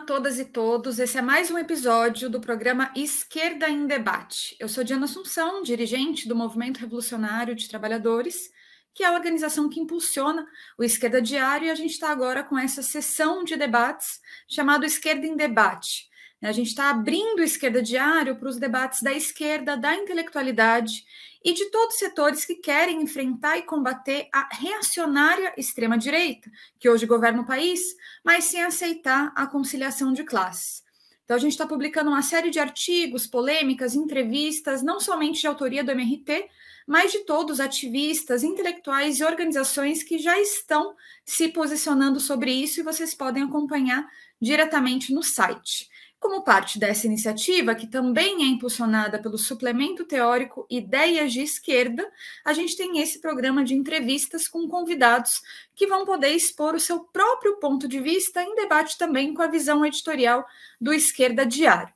a todas e todos. Esse é mais um episódio do programa Esquerda em Debate. Eu sou Diana Assunção, dirigente do Movimento Revolucionário de Trabalhadores, que é a organização que impulsiona o Esquerda Diário, e a gente está agora com essa sessão de debates chamado Esquerda em Debate. A gente está abrindo o Esquerda Diário para os debates da esquerda, da intelectualidade e de todos os setores que querem enfrentar e combater a reacionária extrema-direita, que hoje governa o país, mas sem aceitar a conciliação de classes. Então, a gente está publicando uma série de artigos, polêmicas, entrevistas, não somente de autoria do MRT, mas de todos os ativistas, intelectuais e organizações que já estão se posicionando sobre isso, e vocês podem acompanhar diretamente no site. Como parte dessa iniciativa, que também é impulsionada pelo suplemento teórico Ideias de Esquerda, a gente tem esse programa de entrevistas com convidados que vão poder expor o seu próprio ponto de vista em debate também com a visão editorial do Esquerda Diário.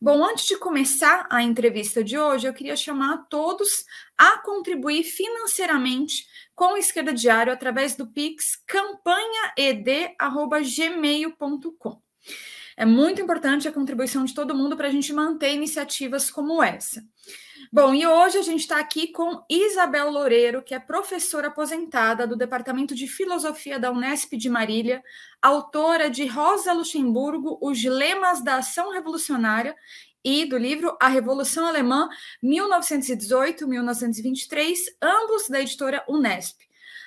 Bom, antes de começar a entrevista de hoje, eu queria chamar a todos a contribuir financeiramente com o Esquerda Diário através do Pix campanhaed@gmail.com. É muito importante a contribuição de todo mundo para a gente manter iniciativas como essa. Bom, e hoje a gente está aqui com Isabel Loureiro, que é professora aposentada do Departamento de Filosofia da Unesp de Marília, autora de Rosa Luxemburgo, Os Lemas da Ação Revolucionária, e do livro A Revolução Alemã, 1918-1923, ambos da editora Unesp.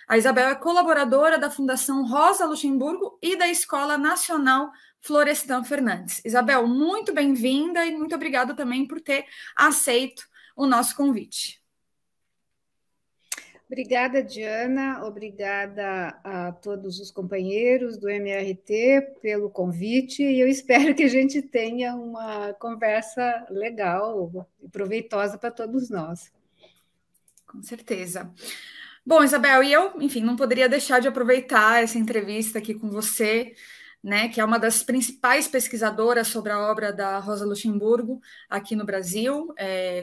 A Isabel é colaboradora da Fundação Rosa Luxemburgo e da Escola Nacional Florestan Fernandes. Isabel, muito bem-vinda e muito obrigada também por ter aceito o nosso convite. Obrigada, Diana. Obrigada a todos os companheiros do MRT pelo convite, e eu espero que a gente tenha uma conversa legal e proveitosa para todos nós. Com certeza. Bom, Isabel, e eu, enfim, não poderia deixar de aproveitar essa entrevista aqui com você, né, que é uma das principais pesquisadoras sobre a obra da Rosa Luxemburgo aqui no Brasil,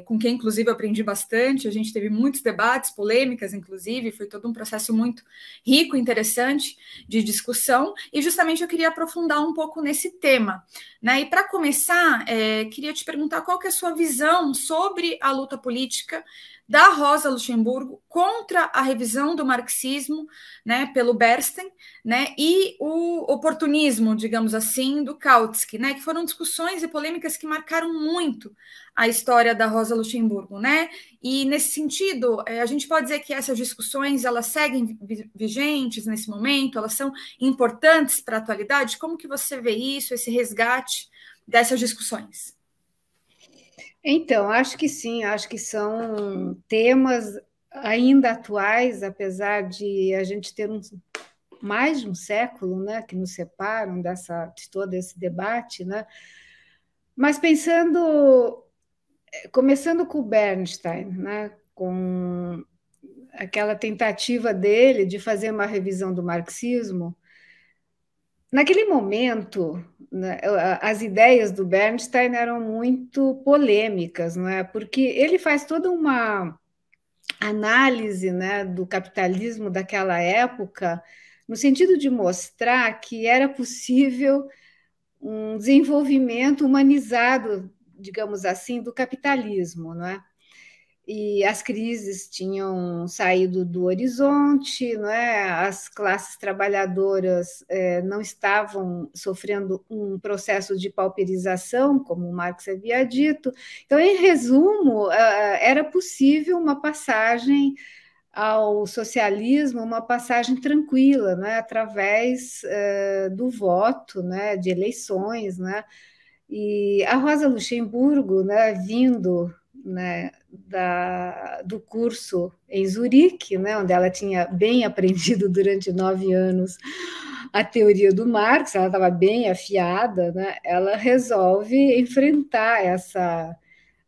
com quem, inclusive, eu aprendi bastante. A gente teve muitos debates, polêmicas, inclusive, foi todo um processo muito rico e interessante de discussão, e justamente eu queria aprofundar um pouco nesse tema, né? E para começar, queria te perguntar qual que é a sua visão sobre a luta política da Rosa Luxemburgo contra a revisão do marxismo, né, pelo Bernstein, né, e o oportunismo, digamos assim, do Kautsky, né, que foram discussões e polêmicas que marcaram muito a história da Rosa Luxemburgo, né? E nesse sentido, a gente pode dizer que essas discussões elas seguem vigentes nesse momento, elas são importantes para a atualidade. Como que você vê isso, esse resgate dessas discussões? Então, acho que sim, acho que são temas ainda atuais, apesar de a gente ter mais de um século, né, que nos separam de todo esse debate, né? Mas começando com o Bernstein, né, com aquela tentativa dele de fazer uma revisão do marxismo. Naquele momento, né, as ideias do Bernstein eram muito polêmicas, não é? Porque ele faz toda uma análise, né, do capitalismo daquela época, no sentido de mostrar que era possível um desenvolvimento humanizado, digamos assim, do capitalismo, não é? E as crises tinham saído do horizonte, não é? As classes trabalhadoras não estavam sofrendo um processo de pauperização, como Marx havia dito. Então, em resumo, era possível uma passagem ao socialismo, uma passagem tranquila, né? Através do voto, né? De eleições, né? E a Rosa Luxemburgo, né? Vindo, né, do curso em Zurique, né, onde ela tinha bem aprendido durante 9 anos a teoria do Marx, ela estava bem afiada, né, ela resolve enfrentar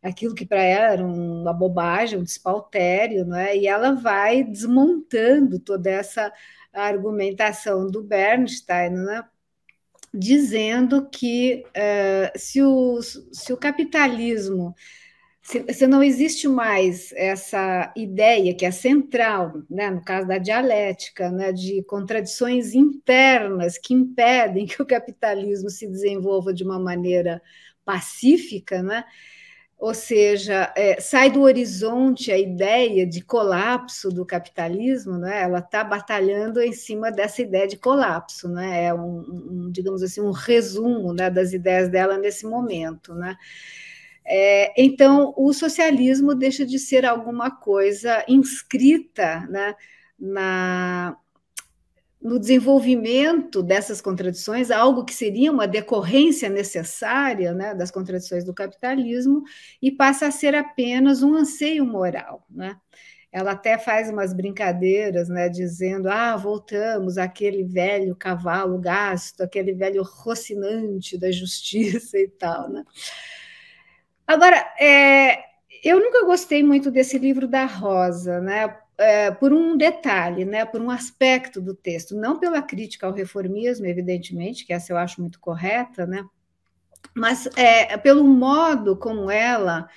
aquilo que para ela era uma bobagem, um despautério, né, e ela vai desmontando toda essa argumentação do Bernstein, né, dizendo que se o capitalismo se não existe mais essa ideia que é central, né, no caso da dialética, né, de contradições internas que impedem que o capitalismo se desenvolva de uma maneira pacífica, né? Ou seja, sai do horizonte a ideia de colapso do capitalismo, né? Ela está batalhando em cima dessa ideia de colapso, né? É digamos assim, um resumo, né, das ideias dela nesse momento, né? Então, o socialismo deixa de ser alguma coisa inscrita, né, no desenvolvimento dessas contradições, algo que seria uma decorrência necessária, né, das contradições do capitalismo, e passa a ser apenas um anseio moral, né? Ela até faz umas brincadeiras, né, dizendo: voltamos àquele velho cavalo gasto, aquele velho rocinante da justiça e tal, né? Agora, eu nunca gostei muito desse livro da Rosa, né? Por um detalhe, né? Por um aspecto do texto, não pela crítica ao reformismo, evidentemente, que essa eu acho muito correta, né? Mas pelo modo como ela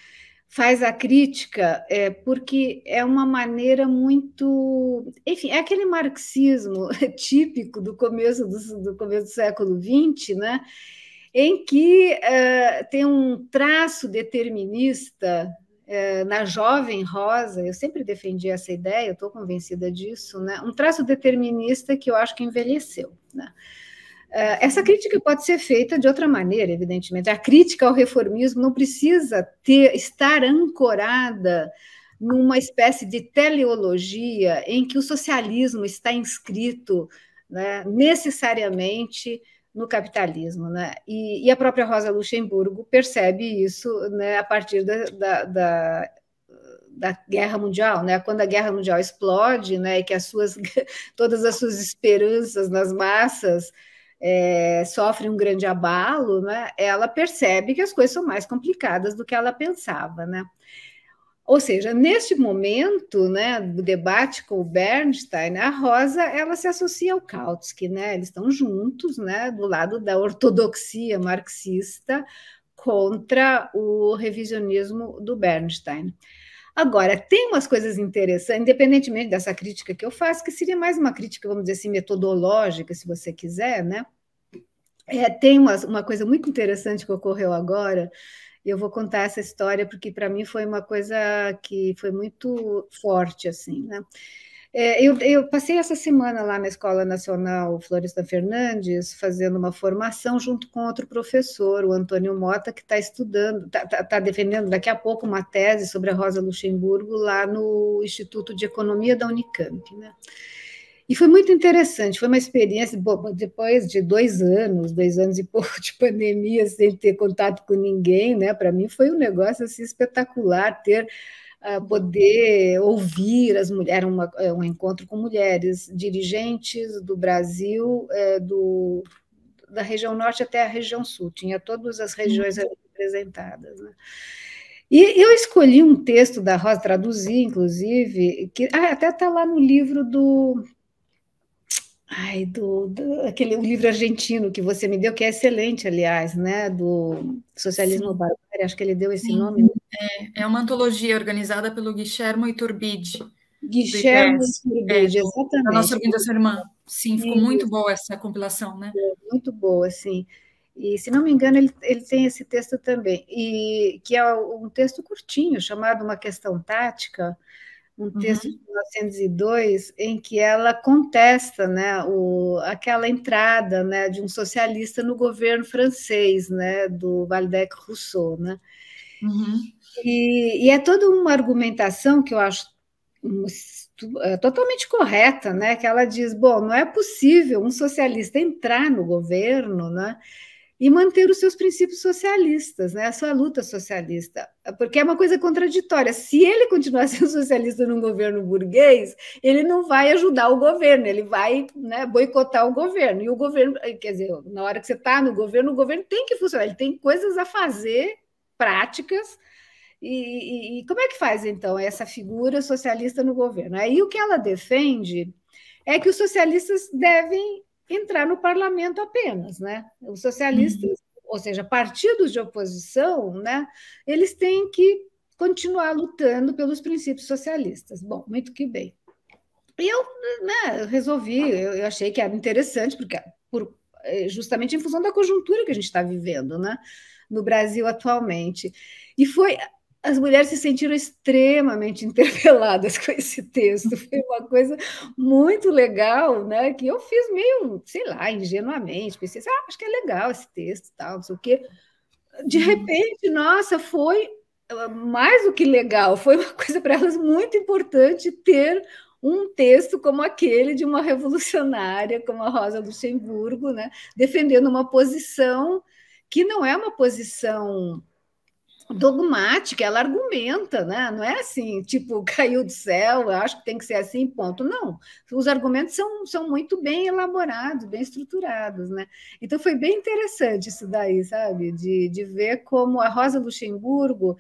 faz a crítica, porque é uma maneira muito, enfim, é aquele marxismo típico do começo do século XX, né? Em que tem um traço determinista na jovem Rosa. Eu sempre defendi essa ideia, eu estou convencida disso, né? Um traço determinista que eu acho que envelheceu, né? Essa crítica pode ser feita de outra maneira, evidentemente. A crítica ao reformismo não precisa estar ancorada numa espécie de teleologia em que o socialismo está inscrito, né, necessariamente no capitalismo, né? E a própria Rosa Luxemburgo percebe isso, né, a partir da Guerra Mundial, né? Quando a Guerra Mundial explode, né, e que todas as suas esperanças nas massas sofrem um grande abalo, né? Ela percebe que as coisas são mais complicadas do que ela pensava, né? Ou seja, neste momento, né, do debate com o Bernstein, a Rosa ela se associa ao Kautsky, né? Eles estão juntos, né, do lado da ortodoxia marxista contra o revisionismo do Bernstein. Agora, tem umas coisas interessantes, independentemente dessa crítica que eu faço, que seria mais uma crítica, vamos dizer assim, metodológica, se você quiser, né? Tem uma coisa muito interessante que ocorreu agora. Eu vou contar essa história porque para mim foi uma coisa que foi muito forte, assim, né? Eu passei essa semana lá na Escola Nacional Florestan Fernandes, fazendo uma formação junto com outro professor, o Antônio Mota, que está estudando, está defendendo daqui a pouco uma tese sobre a Rosa Luxemburgo lá no Instituto de Economia da Unicamp, né? E foi muito interessante, foi uma experiência, depois de 2 anos e pouco de pandemia, sem ter contato com ninguém, né? Para mim foi um negócio assim, espetacular poder ouvir as mulheres, era um encontro com mulheres, dirigentes do Brasil, da região norte até a região sul, tinha todas as regiões representadas, né? E eu escolhi um texto da Rosa, traduzi, inclusive, que até está lá no livro aquele livro argentino que você me deu, que é excelente, aliás, né? Do Socialismo Barbárie, acho que ele deu esse nome. É uma antologia organizada pelo Guilherme Iturbide. Guilherme Iturbide, exatamente. A nossa organização irmã. Sim, ficou muito boa essa compilação, né? Muito boa, sim. E, se não me engano, ele tem esse texto também, e que é um texto curtinho, chamado Uma Questão Tática, um texto de 1902, em que ela contesta, né, aquela entrada, né, de um socialista no governo francês, né, do Waldeck-Rousseau, né? E é toda uma argumentação que eu acho totalmente correta, né? Que ela diz, bom, não é possível um socialista entrar no governo, né, e manter os seus princípios socialistas, né, a sua luta socialista, porque é uma coisa contraditória. Se ele continuar sendo socialista num governo burguês, ele não vai ajudar o governo, ele vai, né, boicotar o governo. E o governo, quer dizer, na hora que você está no governo, o governo tem que funcionar, ele tem coisas a fazer, práticas. E como é que faz, então, essa figura socialista no governo? Aí o que ela defende é que os socialistas devem entrar no parlamento apenas, né? Os socialistas, ou seja, partidos de oposição, né, eles têm que continuar lutando pelos princípios socialistas. Bom, muito que bem. E eu, né, eu resolvi, eu achei que era interessante, porque justamente em função da conjuntura que a gente está vivendo, né, no Brasil atualmente. E as mulheres se sentiram extremamente interpeladas com esse texto. Foi uma coisa muito legal, né? Que eu fiz meio, sei lá, ingenuamente. Pensei assim, acho que é legal esse texto, tal, não sei o quê. De repente, nossa, foi mais do que legal. Foi uma coisa para elas muito importante ter um texto como aquele de uma revolucionária como a Rosa Luxemburgo, né? Defendendo uma posição que não é uma posição dogmática, ela argumenta, né? Não é assim, tipo, caiu do céu, eu acho que tem que ser assim, ponto. Não, os argumentos são muito bem elaborados, bem estruturados, né? Então foi bem interessante isso daí, sabe? De ver como a Rosa Luxemburgo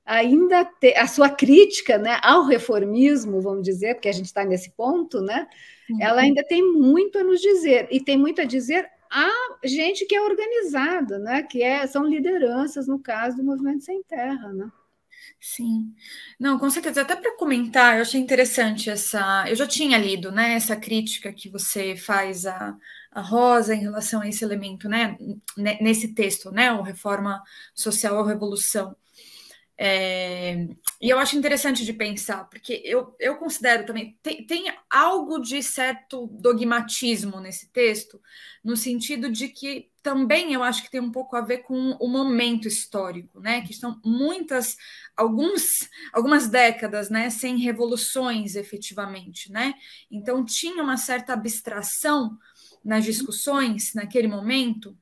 ainda tem a sua crítica, né, ao reformismo, vamos dizer, porque a gente está nesse ponto, né? Ela ainda tem muito a nos dizer, e tem muito a dizer a gente que é organizada, né? São lideranças, no caso do Movimento Sem Terra, né? Sim, não, com certeza. Até para comentar, eu achei interessante essa. Eu já tinha lido, né, essa crítica que você faz a Rosa em relação a esse elemento, né, nesse texto, né, o Reforma Social ou Revolução. E eu acho interessante de pensar, porque eu considero também, tem algo de certo dogmatismo nesse texto, no sentido de que também eu acho que tem um pouco a ver com o momento histórico, né? Que são algumas décadas, né, sem revoluções efetivamente, né? Então tinha uma certa abstração nas discussões naquele momento,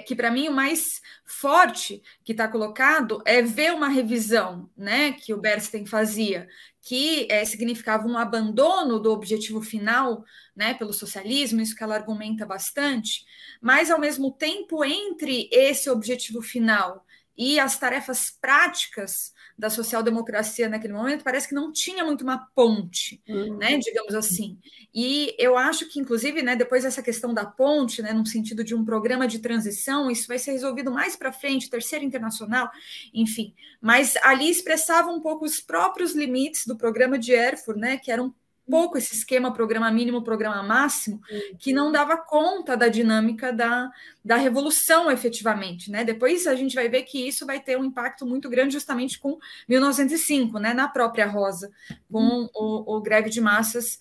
que para mim o mais forte que está colocado é ver uma revisão, né, que o Bernstein fazia, que significava um abandono do objetivo final, né, pelo socialismo, isso que ela argumenta bastante, mas ao mesmo tempo entre esse objetivo final e as tarefas práticas da social-democracia naquele momento, parece que não tinha muito uma ponte, né, digamos assim. E eu acho que, inclusive, né, depois dessa questão da ponte, né, no sentido de um programa de transição, isso vai ser resolvido mais para frente, terceira internacional, enfim. Mas ali expressava um pouco os próprios limites do programa de Erfurt, né, que era um pouco esse esquema programa mínimo, programa máximo, que não dava conta da dinâmica da revolução efetivamente, né? Depois a gente vai ver que isso vai ter um impacto muito grande justamente com 1905, né? Na própria Rosa, com o greve de massas,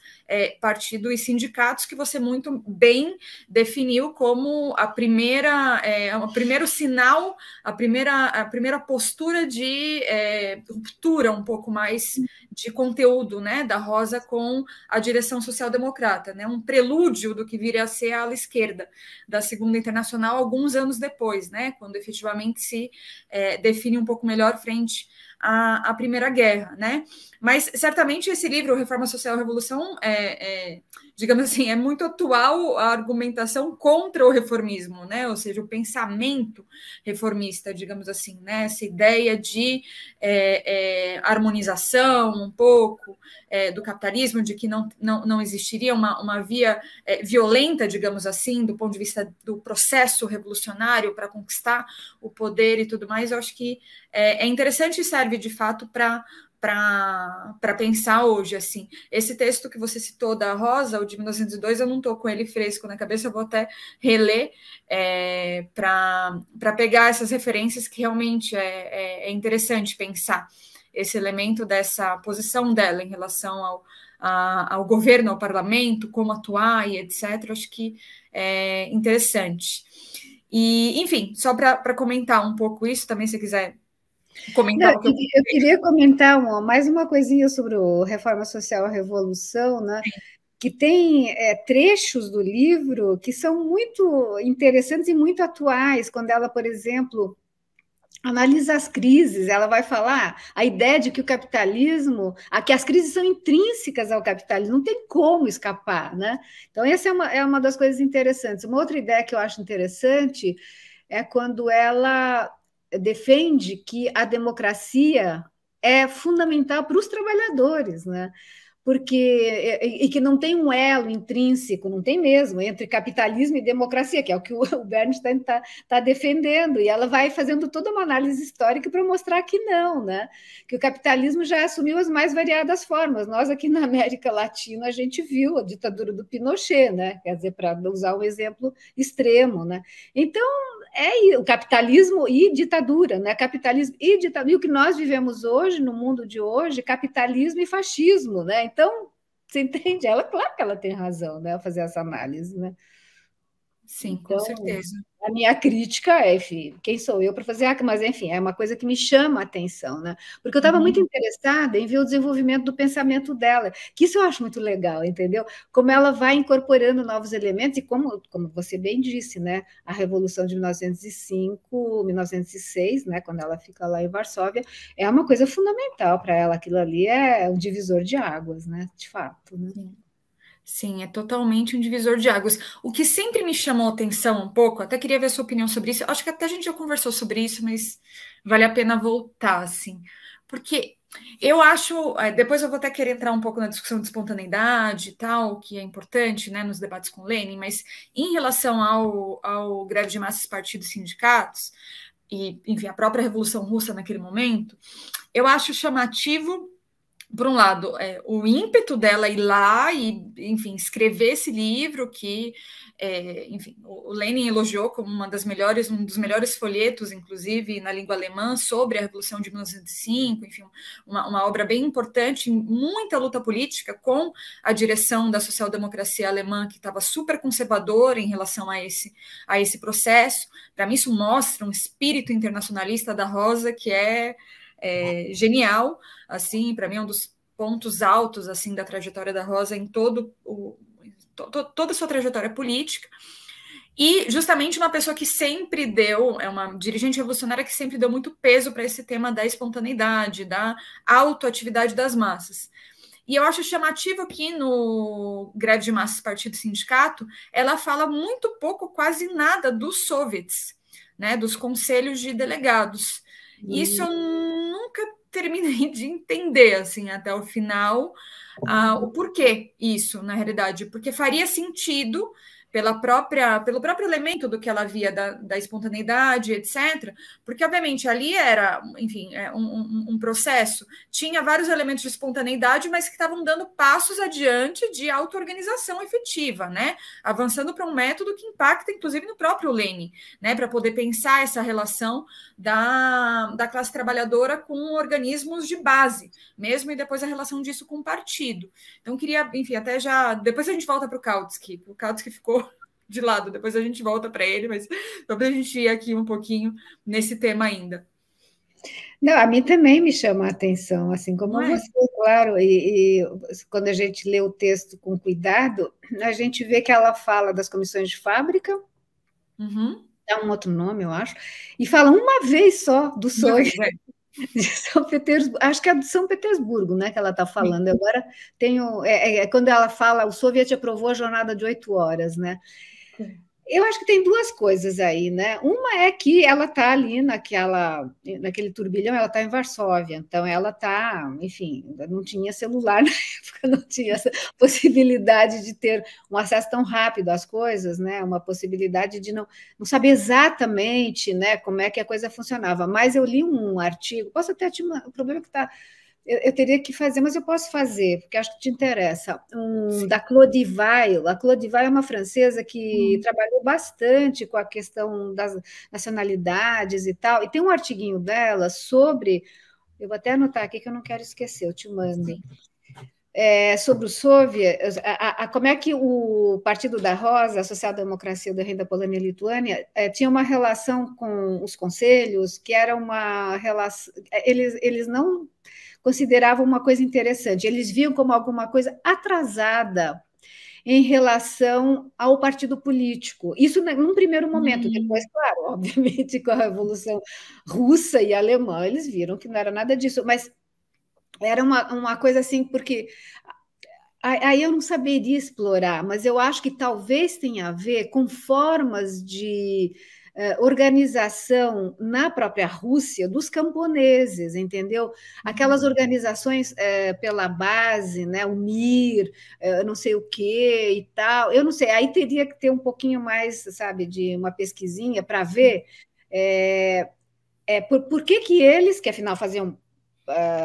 partido e sindicatos, que você muito bem definiu como o primeiro sinal, a primeira postura de ruptura um pouco mais de conteúdo, né, da Rosa com a direção social-democrata, né, um prelúdio do que viria a ser a ala esquerda da Segunda Internacional alguns anos depois, né, quando efetivamente se define um pouco melhor frente à Primeira Guerra, né? Mas certamente esse livro, Reforma Social e Revolução, digamos assim, é muito atual a argumentação contra o reformismo, né? Ou seja, o pensamento reformista, digamos assim, né? Essa ideia de harmonização um pouco do capitalismo, de que não existiria uma via violenta, digamos assim, do ponto de vista do processo revolucionário para conquistar o poder e tudo mais. Eu acho que é interessante e serve de fato para pensar hoje, assim. Esse texto que você citou da Rosa, o de 1902, eu não estou com ele fresco na cabeça, eu vou até reler para pegar essas referências que realmente é interessante pensar esse elemento dessa posição dela em relação ao governo, ao parlamento, como atuar e etc. Acho que é interessante. E, enfim, só para comentar um pouco isso, também se quiser comentar Não, o que eu queria comentar mais uma coisinha sobre o Reforma Social e Revolução, né? Que tem trechos do livro que são muito interessantes e muito atuais, quando ela, por exemplo, analisa as crises, ela vai falar a ideia de que o capitalismo, que as crises são intrínsecas ao capitalismo, não tem como escapar, né? Então, essa é uma das coisas interessantes. Uma outra ideia que eu acho interessante é quando ela defende que a democracia é fundamental para os trabalhadores, né? porque e que não tem um elo intrínseco, não tem mesmo, entre capitalismo e democracia, que é o que o Bernstein está defendendo, e ela vai fazendo toda uma análise histórica para mostrar que não, né? Que o capitalismo já assumiu as mais variadas formas. Nós aqui na América Latina a gente viu a ditadura do Pinochet, né? Quer dizer, para usar um exemplo extremo, né? Então é o capitalismo e ditadura, né? Capitalismo e ditadura. E o que nós vivemos hoje, no mundo de hoje, capitalismo e fascismo, né? Então, você entende? Ela, claro que ela tem razão, né? Fazer essa análise, né? Sim, com Então, certeza. a minha crítica é, enfim, quem sou eu para fazer? Mas, enfim, é uma coisa que me chama a atenção, né? Porque eu estava muito Uhum. interessada em ver o desenvolvimento do pensamento dela, que isso eu acho muito legal, entendeu? Como ela vai incorporando novos elementos, e como você bem disse, né? A Revolução de 1905, 1906, né? Quando ela fica lá em Varsóvia, é uma coisa fundamental para ela, aquilo ali é um divisor de águas, né? De fato, né? Sim. Sim, é totalmente um divisor de águas. O que sempre me chamou a atenção um pouco, até queria ver a sua opinião sobre isso, acho que até a gente já conversou sobre isso, mas vale a pena voltar, assim. Porque eu acho, depois eu vou até querer entrar um pouco na discussão de espontaneidade e tal, que é importante, né, nos debates com Lenin, mas em relação ao greve de massas, partidos e sindicatos, e, enfim, a própria Revolução Russa naquele momento, eu acho chamativo por um lado, o ímpeto dela ir lá e, enfim, escrever esse livro que, enfim, o Lenin elogiou como um dos melhores folhetos, inclusive, na língua alemã, sobre a Revolução de 1905, enfim, uma obra bem importante, muita luta política com a direção da social-democracia alemã, que estava super conservadora em relação a esse processo. Para mim, isso mostra um espírito internacionalista da Rosa que é genial, assim, para mim é um dos pontos altos assim da trajetória da Rosa em toda a sua trajetória política. E justamente uma pessoa que sempre deu, é uma dirigente revolucionária que sempre deu muito peso para esse tema da espontaneidade, da autoatividade das massas. E eu acho chamativo que no Greve de Massas, Partido e Sindicato, ela fala muito pouco, quase nada dos soviets, né, dos conselhos de delegados. Isso eu nunca terminei de entender, assim, até o final, o porquê isso, na realidade, porque faria sentido pelo próprio elemento do que ela via da espontaneidade, etc., porque, obviamente, ali era, enfim, um processo, tinha vários elementos de espontaneidade, mas que estavam dando passos adiante de auto-organização efetiva, né? Avançando para um método que impacta, inclusive, no próprio Lenin, né? Para poder pensar essa relação da classe trabalhadora com organismos de base, mesmo e depois a relação disso com o partido. Então, queria, enfim, até já. Depois a gente volta para o Kautsky ficou de lado, depois a gente volta para ele, mas só para a gente ir aqui um pouquinho nesse tema ainda. Não, a mim também me chama a atenção, assim como Não é? você, claro, e quando a gente lê o texto com cuidado, a gente vê que ela fala das comissões de fábrica, Uhum. dá um outro nome, eu acho, e fala uma vez só do Uma sonho vez, de São Petersburgo, acho que é de São Petersburgo, né, que ela está falando. Agora tenho, quando ela fala, o Soviet aprovou a jornada de 8 horas, né? Sim. Eu acho que tem duas coisas aí, né? Uma é que ela está ali naquele turbilhão, ela está em Varsóvia, então ela está, enfim, não tinha celular na época, não tinha essa possibilidade de ter um acesso tão rápido às coisas, né? Uma possibilidade de não saber exatamente, né, como é que a coisa funcionava. Mas eu li um artigo, posso até te mandar, o problema é que está. Eu teria que fazer, mas eu posso fazer, porque acho que te interessa. Da Claude Weil. A Claude Weil é uma francesa que trabalhou bastante com a questão das nacionalidades e tal, e tem um artiguinho dela sobre, eu vou até anotar aqui que eu não quero esquecer, eu te mando. Sobre o Soviet, como é que o Partido da Rosa, a Social-Democracia do Reino da Polônia e Lituânia, tinha uma relação com os conselhos, que era uma relação. Eles não consideravam uma coisa interessante, eles viam como alguma coisa atrasada em relação ao partido político. Isso num primeiro momento, depois, claro, obviamente, com a Revolução Russa e Alemã, eles viram que não era nada disso, mas era uma coisa assim, porque aí eu não saberia explorar, mas eu acho que talvez tenha a ver com formas de organização na própria Rússia dos camponeses, entendeu? Aquelas organizações pela base, né? O MIR, não sei o quê e tal. Eu não sei, aí teria que ter um pouquinho mais, sabe, de uma pesquisinha para ver por que eles, que afinal faziam,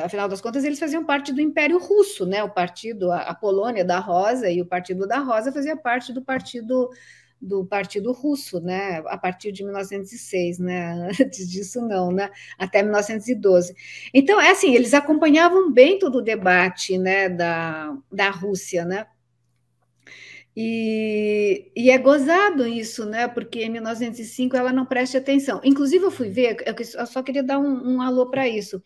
afinal das contas, eles faziam parte do Império Russo, né? O partido, a Polônia da Rosa e o Partido da Rosa fazia parte do Partido Russo, né? A partir de 1906, né? Antes disso não, né? Até 1912. Então, é assim, eles acompanhavam bem todo o debate, né? Da Rússia, né? E é gozado isso, né? Porque em 1905 ela não presta atenção. Inclusive, eu fui ver, eu só queria dar um alô para isso.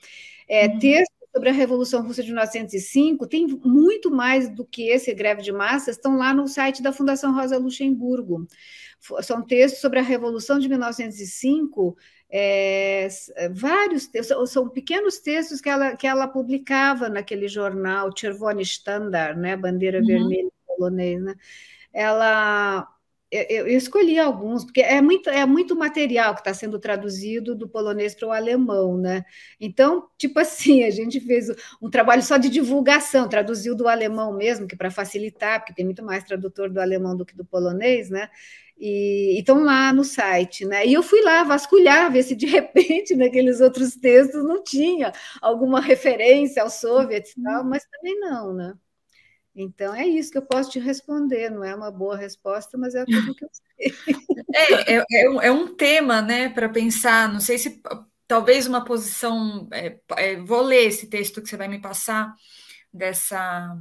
Texto sobre a Revolução Russa de 1905 tem muito mais do que esse greve de massas, estão lá no site da Fundação Rosa Luxemburgo. São textos sobre a Revolução de 1905, vários textos, são pequenos textos que ela publicava naquele jornal, Czerwony Standard, né? Bandeira Vermelha polonês, né? Eu escolhi alguns, porque é muito material que está sendo traduzido do polonês para o alemão, né? Então, tipo assim, a gente fez um trabalho só de divulgação, traduziu do alemão mesmo, que para facilitar, porque tem muito mais tradutor do alemão do que do polonês, né? E estão lá no site, né? E eu fui lá vasculhar, ver se de repente naqueles outros textos não tinha alguma referência aos soviets e tal, mas também não, né? Então, é isso que eu posso te responder. Não é uma boa resposta, mas é tudo que eu sei. É um tema, né, para pensar. Não sei se talvez uma posição. Vou ler esse texto que você vai me passar dessa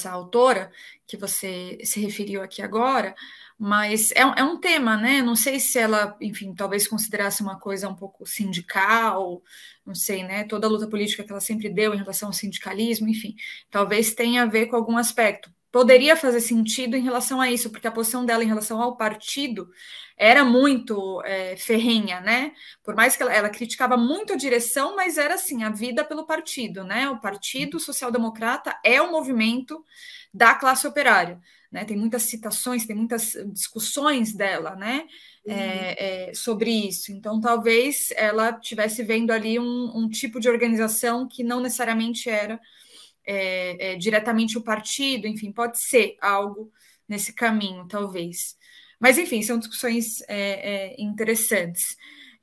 autora que você se referiu aqui agora, mas é um tema, né? Não sei se ela, enfim, talvez considerasse uma coisa um pouco sindical, não sei, né? Toda a luta política que ela sempre deu em relação ao sindicalismo, enfim, talvez tenha a ver com algum aspecto. Poderia fazer sentido em relação a isso, porque a posição dela em relação ao partido era muito ferrenha, né? Por mais que ela criticava muito a direção, mas era assim, a vida pelo partido, né? O Partido Social Democrata é o movimento da classe operária, né? Tem muitas citações, tem muitas discussões dela, né? Sobre isso. Então, talvez ela estivesse vendo ali um tipo de organização que não necessariamente era diretamente o partido, enfim, pode ser algo nesse caminho, talvez. Mas, enfim, são discussões interessantes.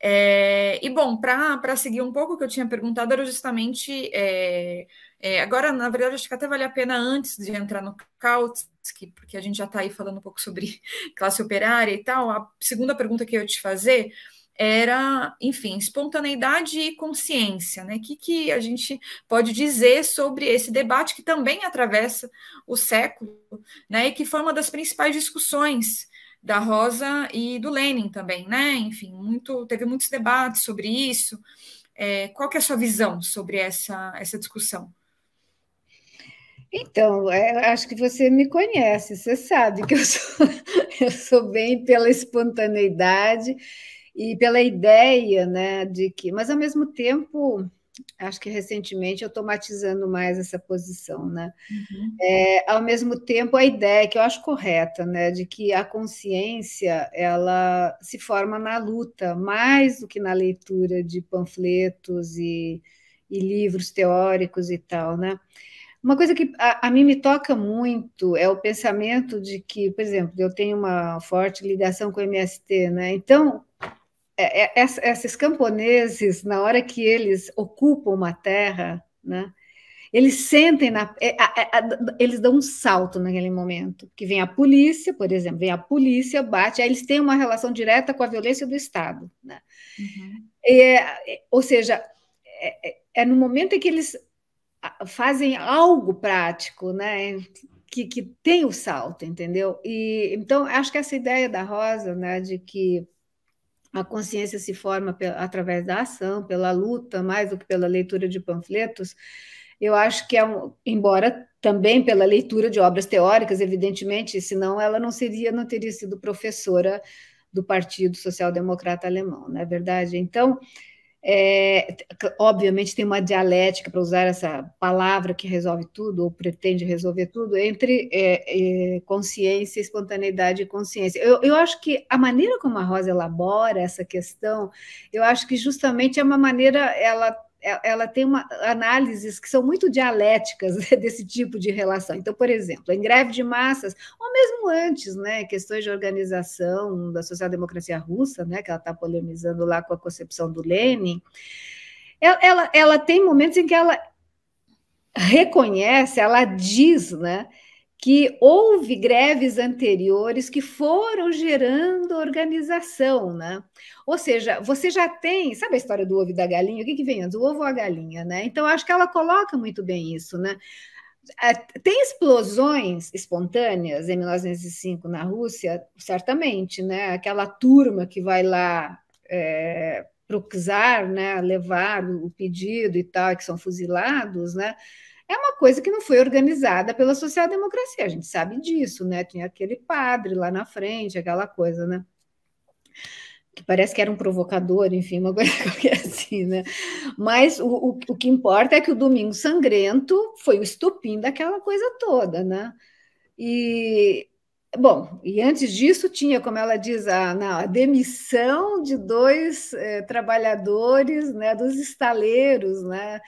E, bom, para seguir um pouco, o que eu tinha perguntado era justamente. Agora, na verdade, acho que até vale a pena, antes de entrar no Kautsky, porque a gente já está aí falando um pouco sobre classe operária e tal, a segunda pergunta que eu ia te fazer era, enfim, espontaneidade e consciência, né? O que a gente pode dizer sobre esse debate que também atravessa o século, né? E que foi uma das principais discussões da Rosa e do Lenin também, né? Enfim, teve muitos debates sobre isso. Qual que é a sua visão sobre essa discussão? Então, acho que você me conhece, você sabe que eu sou bem pela espontaneidade e pela ideia, né, de que, mas ao mesmo tempo, acho que recentemente eu estou matizando mais essa posição, né? Ao mesmo tempo, a ideia que eu acho correta, né, de que a consciência ela se forma na luta, mais do que na leitura de panfletos e livros teóricos e tal, né? Uma coisa que a mim me toca muito é o pensamento de que, por exemplo, eu tenho uma forte ligação com o MST, né? Então, esses camponeses, na hora que eles ocupam uma terra, né? Eles sentem, eles dão um salto naquele momento, que vem a polícia, por exemplo, vem a polícia, bate, aí eles têm uma relação direta com a violência do Estado, né? Ou seja, no momento em que eles fazem algo prático, né? Que tem o salto, entendeu? E então acho que essa ideia da Rosa, né, de que a consciência se forma através da ação, pela luta, mais do que pela leitura de panfletos, eu acho que embora também pela leitura de obras teóricas, evidentemente, senão ela não teria sido professora do Partido Social Democrata Alemão, não é verdade? Então, Obviamente tem uma dialética, para usar essa palavra que resolve tudo, ou pretende resolver tudo, entre consciência, espontaneidade e consciência. Eu acho que a maneira como a Rosa elabora essa questão, eu acho que justamente é uma maneira, ela tem análises que são muito dialéticas desse tipo de relação. Então, por exemplo, em Greve de Massas, ou mesmo antes, né, questões de organização da social-democracia russa, né, que ela está polemizando lá com a concepção do Lenin, ela tem momentos em que ela reconhece, ela diz, né, que houve greves anteriores que foram gerando organização, né? Ou seja, você já tem, sabe a história do ovo e da galinha? O que vem antes, o ovo ou a galinha, né? Então, acho que ela coloca muito bem isso, né? Tem explosões espontâneas em 1905 na Rússia, certamente, né? Aquela turma que vai lá para o czar, né? Levar o pedido e tal, que são fuzilados, né? É uma coisa que não foi organizada pela social-democracia, a gente sabe disso, né? Tinha aquele padre lá na frente, aquela coisa, né? Que parece que era um provocador, enfim, uma coisa assim, né? Mas o que importa é que o Domingo Sangrento foi o estopim daquela coisa toda, né? E, bom, e antes disso tinha, como ela diz, a demissão de dois trabalhadores, né, dos estaleiros, né?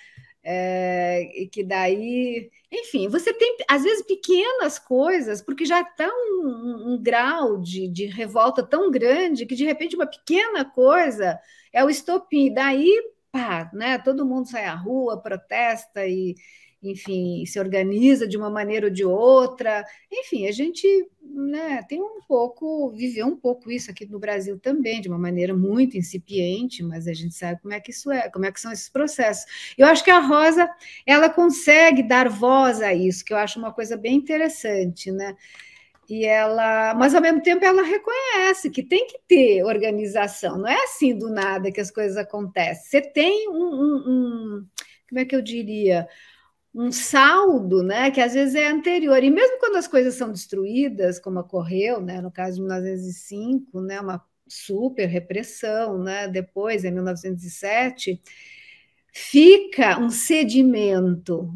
E que daí, enfim, você tem às vezes pequenas coisas, porque já está um grau de revolta tão grande que de repente uma pequena coisa é o estopim, daí pá, né, todo mundo sai à rua, protesta e, enfim, se organiza de uma maneira ou de outra. Enfim, a gente, né, tem um pouco, viveu um pouco isso aqui no Brasil também, de uma maneira muito incipiente, mas a gente sabe como é que isso é, como é que são esses processos. Eu acho que a Rosa, ela consegue dar voz a isso, que eu acho uma coisa bem interessante, né? Mas ao mesmo tempo ela reconhece que tem que ter organização, não é assim do nada que as coisas acontecem. Você tem como é que eu diria? Um saldo, né, que às vezes é anterior. E mesmo quando as coisas são destruídas, como ocorreu, né, no caso de 1905, né, uma super repressão, né, depois, em 1907, fica um sedimento,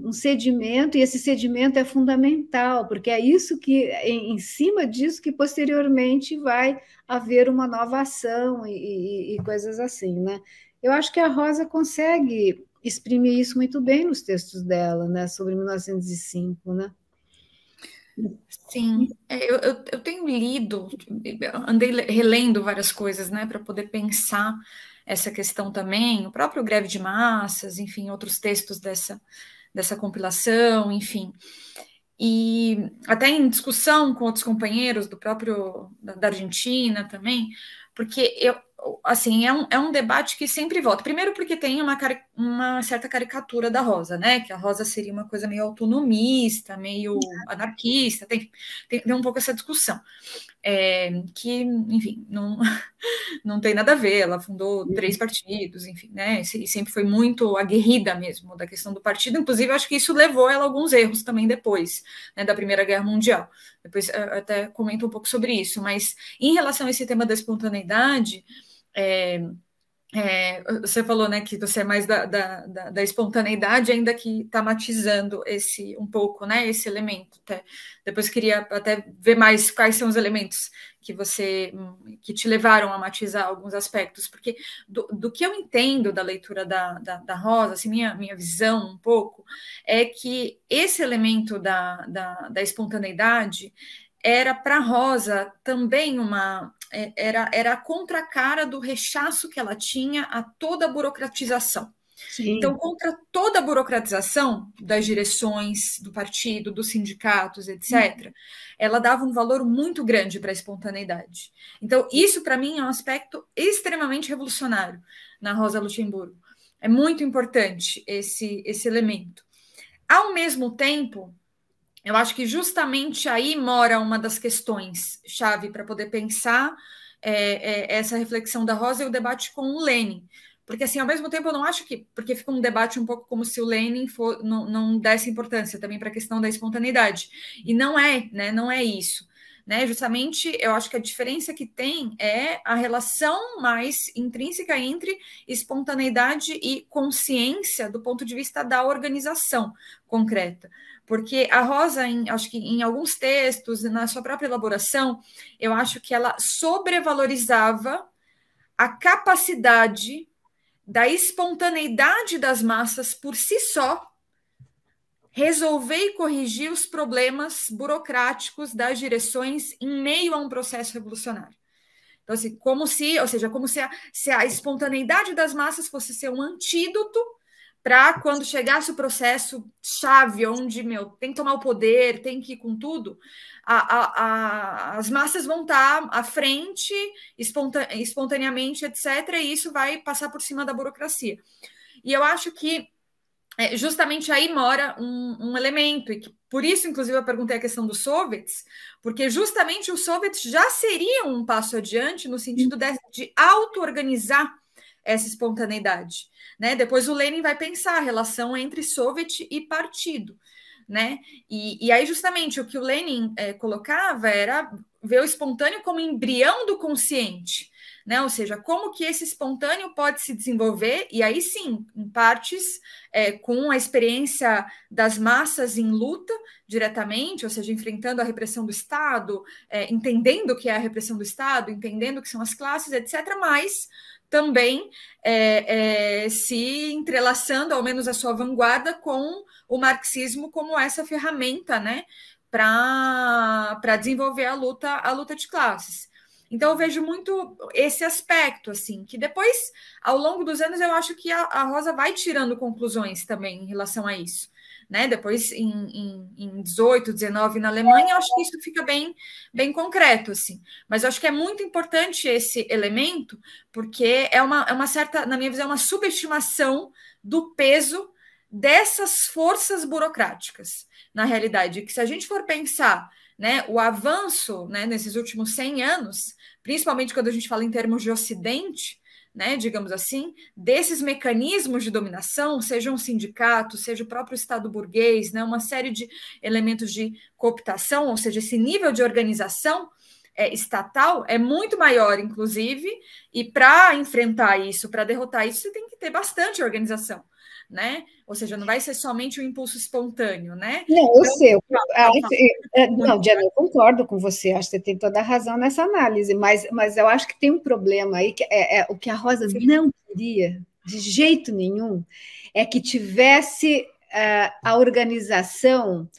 e esse sedimento é fundamental, porque é isso que, em cima disso, que posteriormente vai haver uma nova ação e coisas assim, né? Eu acho que a Rosa consegue exprimir isso muito bem nos textos dela, né, sobre 1905, né? Sim, eu tenho lido, andei relendo várias coisas, né, para poder pensar essa questão também, o próprio Greve de Massas, enfim, outros textos dessa compilação, enfim. E até em discussão com outros companheiros do próprio da Argentina também, porque assim, é um debate que sempre volta. Primeiro porque tem uma certa caricatura da Rosa, né? Que a Rosa seria uma coisa meio autonomista, meio anarquista, tem um pouco essa discussão. Que, enfim, não tem nada a ver, ela fundou 3 partidos, enfim, né? E sempre foi muito aguerrida mesmo da questão do partido. Inclusive, acho que isso levou ela a alguns erros também depois, né, da Primeira Guerra Mundial. Depois até comento um pouco sobre isso, mas em relação a esse tema da espontaneidade, você falou, né, que você é mais da espontaneidade, ainda que está matizando um pouco, né, esse elemento. Depois queria até ver mais quais são os elementos que te levaram a matizar alguns aspectos, porque do que eu entendo da leitura da Rosa, assim, minha visão um pouco, é que esse elemento da espontaneidade era para Rosa também era a contracara do rechaço que ela tinha a toda a burocratização. Sim. Então, contra toda a burocratização das direções do partido, dos sindicatos, etc., ela dava um valor muito grande para a espontaneidade. Então, isso, para mim, é um aspecto extremamente revolucionário na Rosa Luxemburgo. É muito importante esse elemento. Ao mesmo tempo, eu acho que justamente aí mora uma das questões chave para poder pensar essa reflexão da Rosa e o debate com o Lenin. Porque, assim, ao mesmo tempo, eu não acho que... Porque fica um debate um pouco como se o Lenin não desse importância também para a questão da espontaneidade. E não é, né? Não é isso. né? Justamente, eu acho que a diferença que tem é a relação mais intrínseca entre espontaneidade e consciência do ponto de vista da organização concreta. Porque a Rosa, acho que em alguns textos, na sua própria elaboração, eu acho que ela sobrevalorizava a capacidade da espontaneidade das massas por si só resolver e corrigir os problemas burocráticos das direções em meio a um processo revolucionário. Então, assim, como se a espontaneidade das massas fosse ser um antídoto para quando chegasse o processo chave, onde, tem que tomar o poder, tem que ir com tudo, as massas vão estar à frente, espontaneamente, etc., e isso vai passar por cima da burocracia. E eu acho que justamente aí mora um elemento, e que, por isso, inclusive, eu perguntei a questão dos soviets, porque justamente os soviets já seriam um passo adiante no sentido de auto-organizar essa espontaneidade, né? Depois o Lenin vai pensar a relação entre soviet e partido, né? E aí, justamente, o que o Lenin colocava era ver o espontâneo como embrião do consciente, né? Ou seja, como que esse espontâneo pode se desenvolver, e aí sim, em partes, com a experiência das massas em luta diretamente, ou seja, enfrentando a repressão do Estado, entendendo o que é a repressão do Estado, entendendo o que são as classes, etc., mas também se entrelaçando, ao menos a sua vanguarda, com o marxismo como essa ferramenta, né, para desenvolver a luta de classes. Então, eu vejo muito esse aspecto, assim, que depois, ao longo dos anos, eu acho que a Rosa vai tirando conclusões também em relação a isso, né? Depois, em 18, 19, na Alemanha, eu acho que isso fica bem concreto, assim. Mas eu acho que é muito importante esse elemento, porque é uma certa, na minha visão, uma subestimação do peso dessas forças burocráticas, na realidade, que se a gente for pensar, né, o avanço, né, nesses últimos 100 anos, principalmente quando a gente fala em termos de Ocidente, né, digamos assim, desses mecanismos de dominação, seja um sindicato, seja o próprio Estado burguês, né, uma série de elementos de cooptação, ou seja, esse nível de organização estatal é muito maior, inclusive, e para enfrentar isso, para derrotar isso, você tem que ter bastante organização, né? Ou seja, não vai ser somente um impulso espontâneo, né? Não, eu sei. Não, Diana, eu concordo com você, acho que você tem toda a razão nessa análise, mas eu acho que tem um problema aí, que o que a Rosa não queria, de jeito nenhum, é que tivesse a organização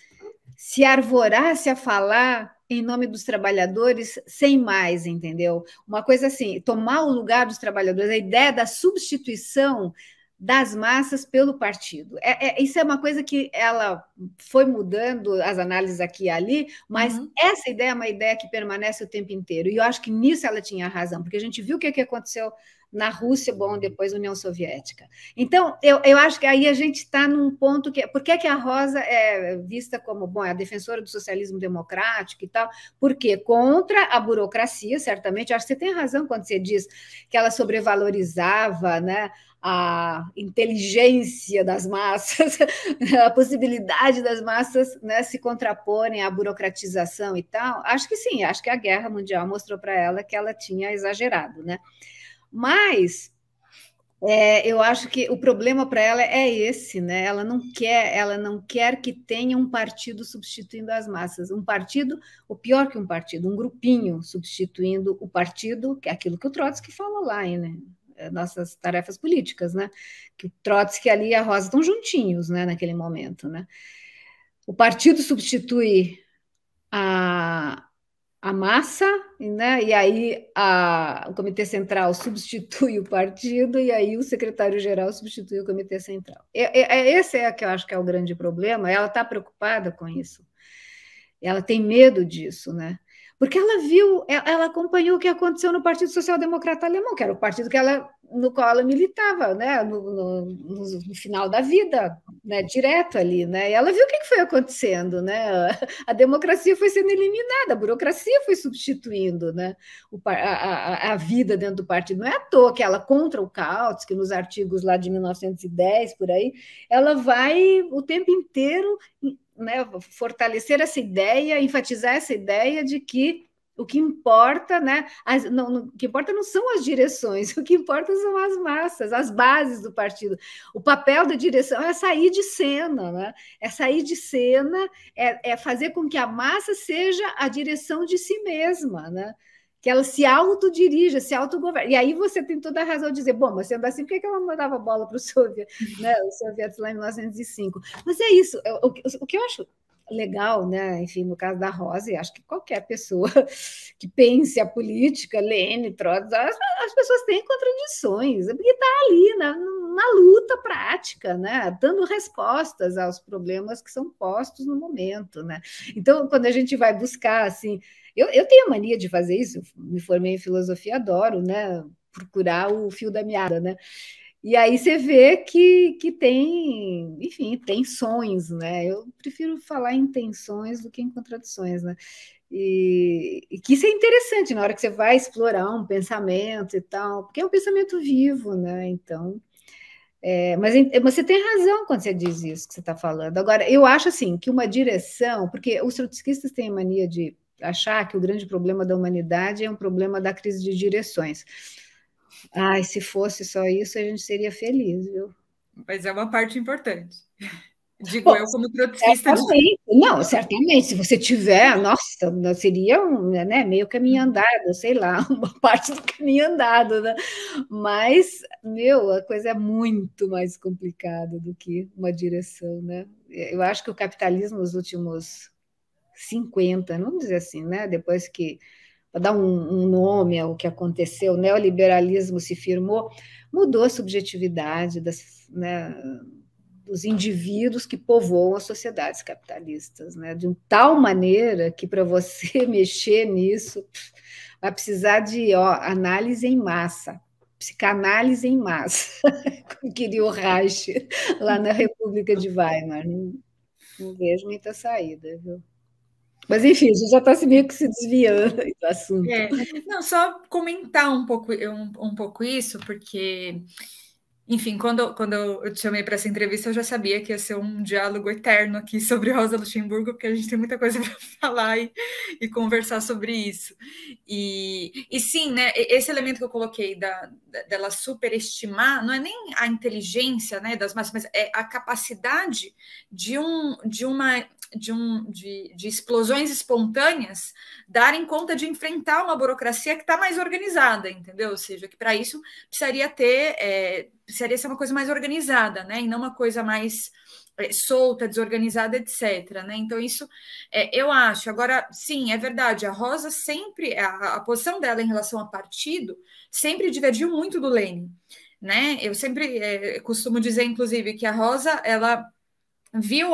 se arvorasse a falar em nome dos trabalhadores sem mais, entendeu? Uma coisa assim, tomar o lugar dos trabalhadores, a ideia da substituição das massas pelo partido. Isso é uma coisa que ela foi mudando as análises aqui e ali, mas essa ideia é uma ideia que permanece o tempo inteiro. E eu acho que nisso ela tinha razão, porque a gente viu o que aconteceu na Rússia, depois União Soviética. Então, eu acho que aí a gente está num ponto que... Por que a Rosa é vista como, a defensora do socialismo democrático e tal? Porque contra a burocracia, certamente, acho que você tem razão quando você diz que ela sobrevalorizava, né, a inteligência das massas, a possibilidade das massas, né, se contraporem à burocratização e tal. Acho que sim, acho que a Guerra Mundial mostrou para ela que ela tinha exagerado, né? Mas eu acho que o problema para ela é esse, né? Ela não quer que tenha um partido substituindo as massas, um partido, ou pior que um partido, um grupinho substituindo o partido, que é aquilo que o Trotsky falou lá, né? Nossas tarefas políticas, né? Que o Trotsky ali e a Rosa estão juntinhos, né? Naquele momento, né? O partido substitui a massa, né? E aí o Comitê Central substitui o partido, e aí o secretário-geral substitui o Comitê Central. Esse que eu acho que é o grande problema. Ela está preocupada com isso. Ela tem medo disso, né? Porque ela acompanhou o que aconteceu no Partido Social Democrata Alemão, que era o partido no qual ela militava, né, no final da vida, né, direto ali, né, e ela viu o que foi acontecendo, né, a democracia foi sendo eliminada, a burocracia foi substituindo, né, a vida dentro do partido. Não é à toa que ela, contra o Kautsky, nos artigos lá de 1910, por aí, ela vai o tempo inteiro, né, fortalecer essa ideia, enfatizar essa ideia de que o que importa, né? O que importa não são as direções, o que importa são as massas, as bases do partido. O papel da direção é sair de cena, né? É sair de cena, é fazer com que a massa seja a direção de si mesma, né? Que ela se autodirija, se autogoverna. E aí você tem toda a razão de dizer, bom, mas sendo assim, por que ela mandava bola para o Soviet, né? Os sovietes lá em 1905? Mas é isso, o que eu acho legal, né? Enfim, no caso da Rosa, e acho que qualquer pessoa que pense a política, Lênin, Trotsky, as pessoas têm contradições, porque está ali na luta prática, né? Dando respostas aos problemas que são postos no momento, né? Então, quando a gente vai buscar, assim, eu tenho a mania de fazer isso, me formei em filosofia, adoro, né? Procurar o fio da meada, né? E aí você vê que tem, enfim, tensões, né? Eu prefiro falar em tensões do que em contradições, né? E que isso é interessante na hora que você vai explorar um pensamento e tal, porque é um pensamento vivo, né? Então, mas você tem razão quando você diz isso que você está falando. Agora, eu acho assim que uma direção, porque os trotskistas têm a mania de achar que o grande problema da humanidade é um problema da crise de direções. Ai, se fosse só isso, a gente seria feliz, viu? Mas é uma parte importante. Digo Bom, eu como trotskista. certamente. Não, certamente. Se você tiver, nossa, seria né, meio caminho andado, sei lá, uma parte do caminho andado, né? Mas, meu, a coisa é muito mais complicada do que uma direção, né? Eu acho que o capitalismo nos últimos 50, vamos dizer assim, né? Depois que, para dar um nome ao que aconteceu, o neoliberalismo se firmou, mudou a subjetividade né, dos indivíduos que povoam as sociedades capitalistas, né? De tal maneira que para você mexer nisso vai precisar de análise em massa, psicanálise em massa, como queria o Reich lá na República de Weimar. Não vejo muita saída, viu? Mas, enfim, a gente já está meio que se desviando do assunto. Não, só comentar um pouco isso, porque, enfim, quando eu te chamei para essa entrevista, eu já sabia que ia ser um diálogo eterno aqui sobre Rosa Luxemburgo, porque a gente tem muita coisa para falar e conversar sobre isso. E sim, né, esse elemento que eu coloquei dela superestimar, não é nem a inteligência, né, das massas, mas é a capacidade de explosões espontâneas darem conta de enfrentar uma burocracia que está mais organizada, entendeu? Ou seja, que para isso precisaria ser uma coisa mais organizada, né? E não uma coisa mais solta, desorganizada, etc. Né? Então, isso eu acho. Agora, sim, é verdade, a Rosa sempre, a posição dela em relação ao partido sempre divergiu muito do Lênin. Né? Eu sempre costumo dizer, inclusive, que a Rosa, ela viu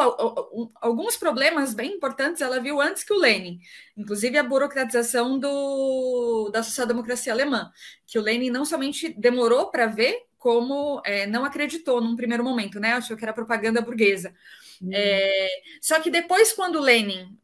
alguns problemas bem importantes, ela viu antes que o Lênin, inclusive a burocratização da social-democracia alemã, que o Lênin não somente demorou para ver, como não acreditou num primeiro momento, né? Achou que era propaganda burguesa. Só que depois, quando o Lênin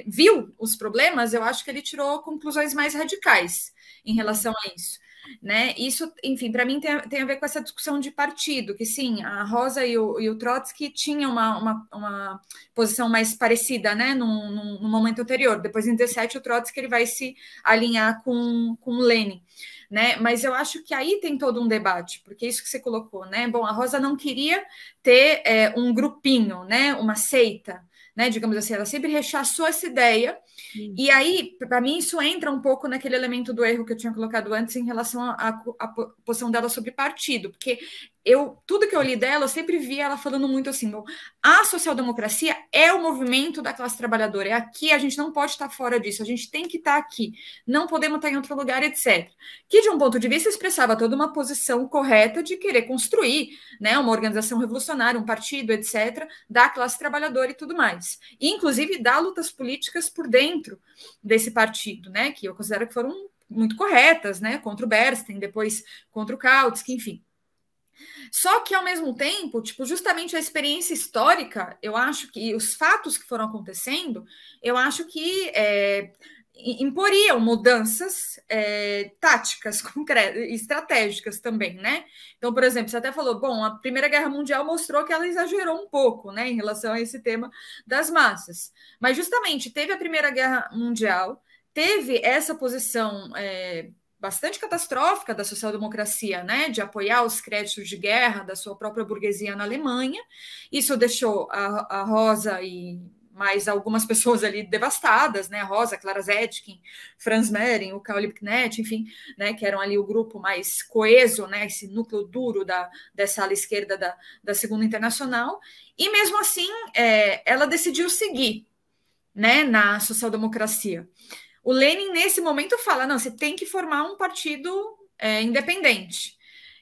viu os problemas, eu acho que ele tirou conclusões mais radicais em relação a isso. Né? Isso, enfim, para mim tem a ver com essa discussão de partido, que sim, a Rosa e o Trotsky tinham uma posição mais parecida, né, no momento anterior. Depois, em 17, o Trotsky ele vai se alinhar com o Lenin. Né? Mas eu acho que aí tem todo um debate, porque isso que você colocou, né? Bom, a Rosa não queria ter um grupinho, né? Uma seita, né? Digamos assim, ela sempre rechaçou essa ideia. E aí, para mim, isso entra um pouco naquele elemento do erro que eu tinha colocado antes em relação à posição dela sobre partido, porque tudo que eu li dela, eu sempre via ela falando muito assim, bom, a social-democracia é o movimento da classe trabalhadora, é aqui, a gente não pode estar fora disso, a gente tem que estar aqui, não podemos estar em outro lugar, etc. Que, de um ponto de vista, expressava toda uma posição correta de querer construir, né, uma organização revolucionária, um partido, etc., da classe trabalhadora e tudo mais. E, inclusive, dar lutas políticas por dentro desse partido, né, que eu considero que foram muito corretas, né, contra o Bernstein, depois contra o Kautsky, enfim. Só que, ao mesmo tempo, tipo, justamente a experiência histórica, eu acho que os fatos que foram acontecendo, eu acho que imporiam mudanças táticas, estratégicas também, né? Então, por exemplo, você até falou, bom, a Primeira Guerra Mundial mostrou que ela exagerou um pouco, né, em relação a esse tema das massas. Mas, justamente, teve a Primeira Guerra Mundial, teve essa posição bastante catastrófica da social-democracia, né, de apoiar os créditos de guerra da sua própria burguesia na Alemanha. Isso deixou a Rosa e mais algumas pessoas ali devastadas, né, a Rosa, Clara Zetkin, Franz Mehring, o Karl Liebknecht, enfim, né, que eram ali o grupo mais coeso, né, esse núcleo duro dessa ala esquerda da Segunda Internacional, e mesmo assim ela decidiu seguir, né, na social-democracia. O Lenin, nesse momento, fala, não, você tem que formar um partido independente.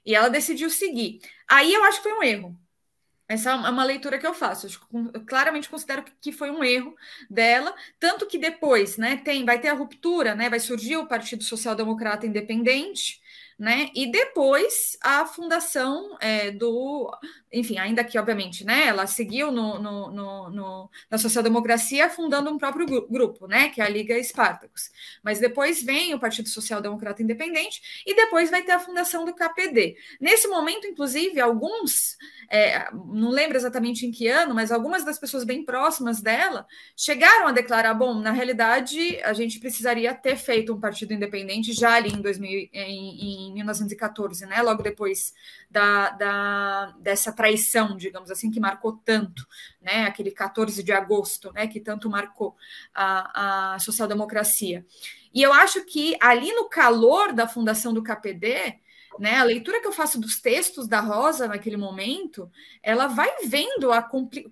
E ela decidiu seguir. Aí eu acho que foi um erro. Essa é uma leitura que eu faço. Eu claramente considero que foi um erro dela, tanto que depois, né, vai ter a ruptura, né, vai surgir o Partido Social Democrata Independente, né, e depois a fundação enfim, ainda que, obviamente, né, ela seguiu na social-democracia fundando um próprio grupo, né, que é a Liga Spartacus. Mas depois vem o Partido Social Democrata Independente e depois vai ter a fundação do KPD. Nesse momento, inclusive, alguns, não lembro exatamente em que ano, mas algumas das pessoas bem próximas dela chegaram a declarar, bom, na realidade, a gente precisaria ter feito um partido independente já ali em 1914, né, logo depois dessa traição, digamos assim, que marcou tanto, né, aquele 14 de agosto, né, que tanto marcou a social-democracia. E eu acho que ali no calor da fundação do KPD, né, a leitura que eu faço dos textos da Rosa naquele momento, ela vai vendo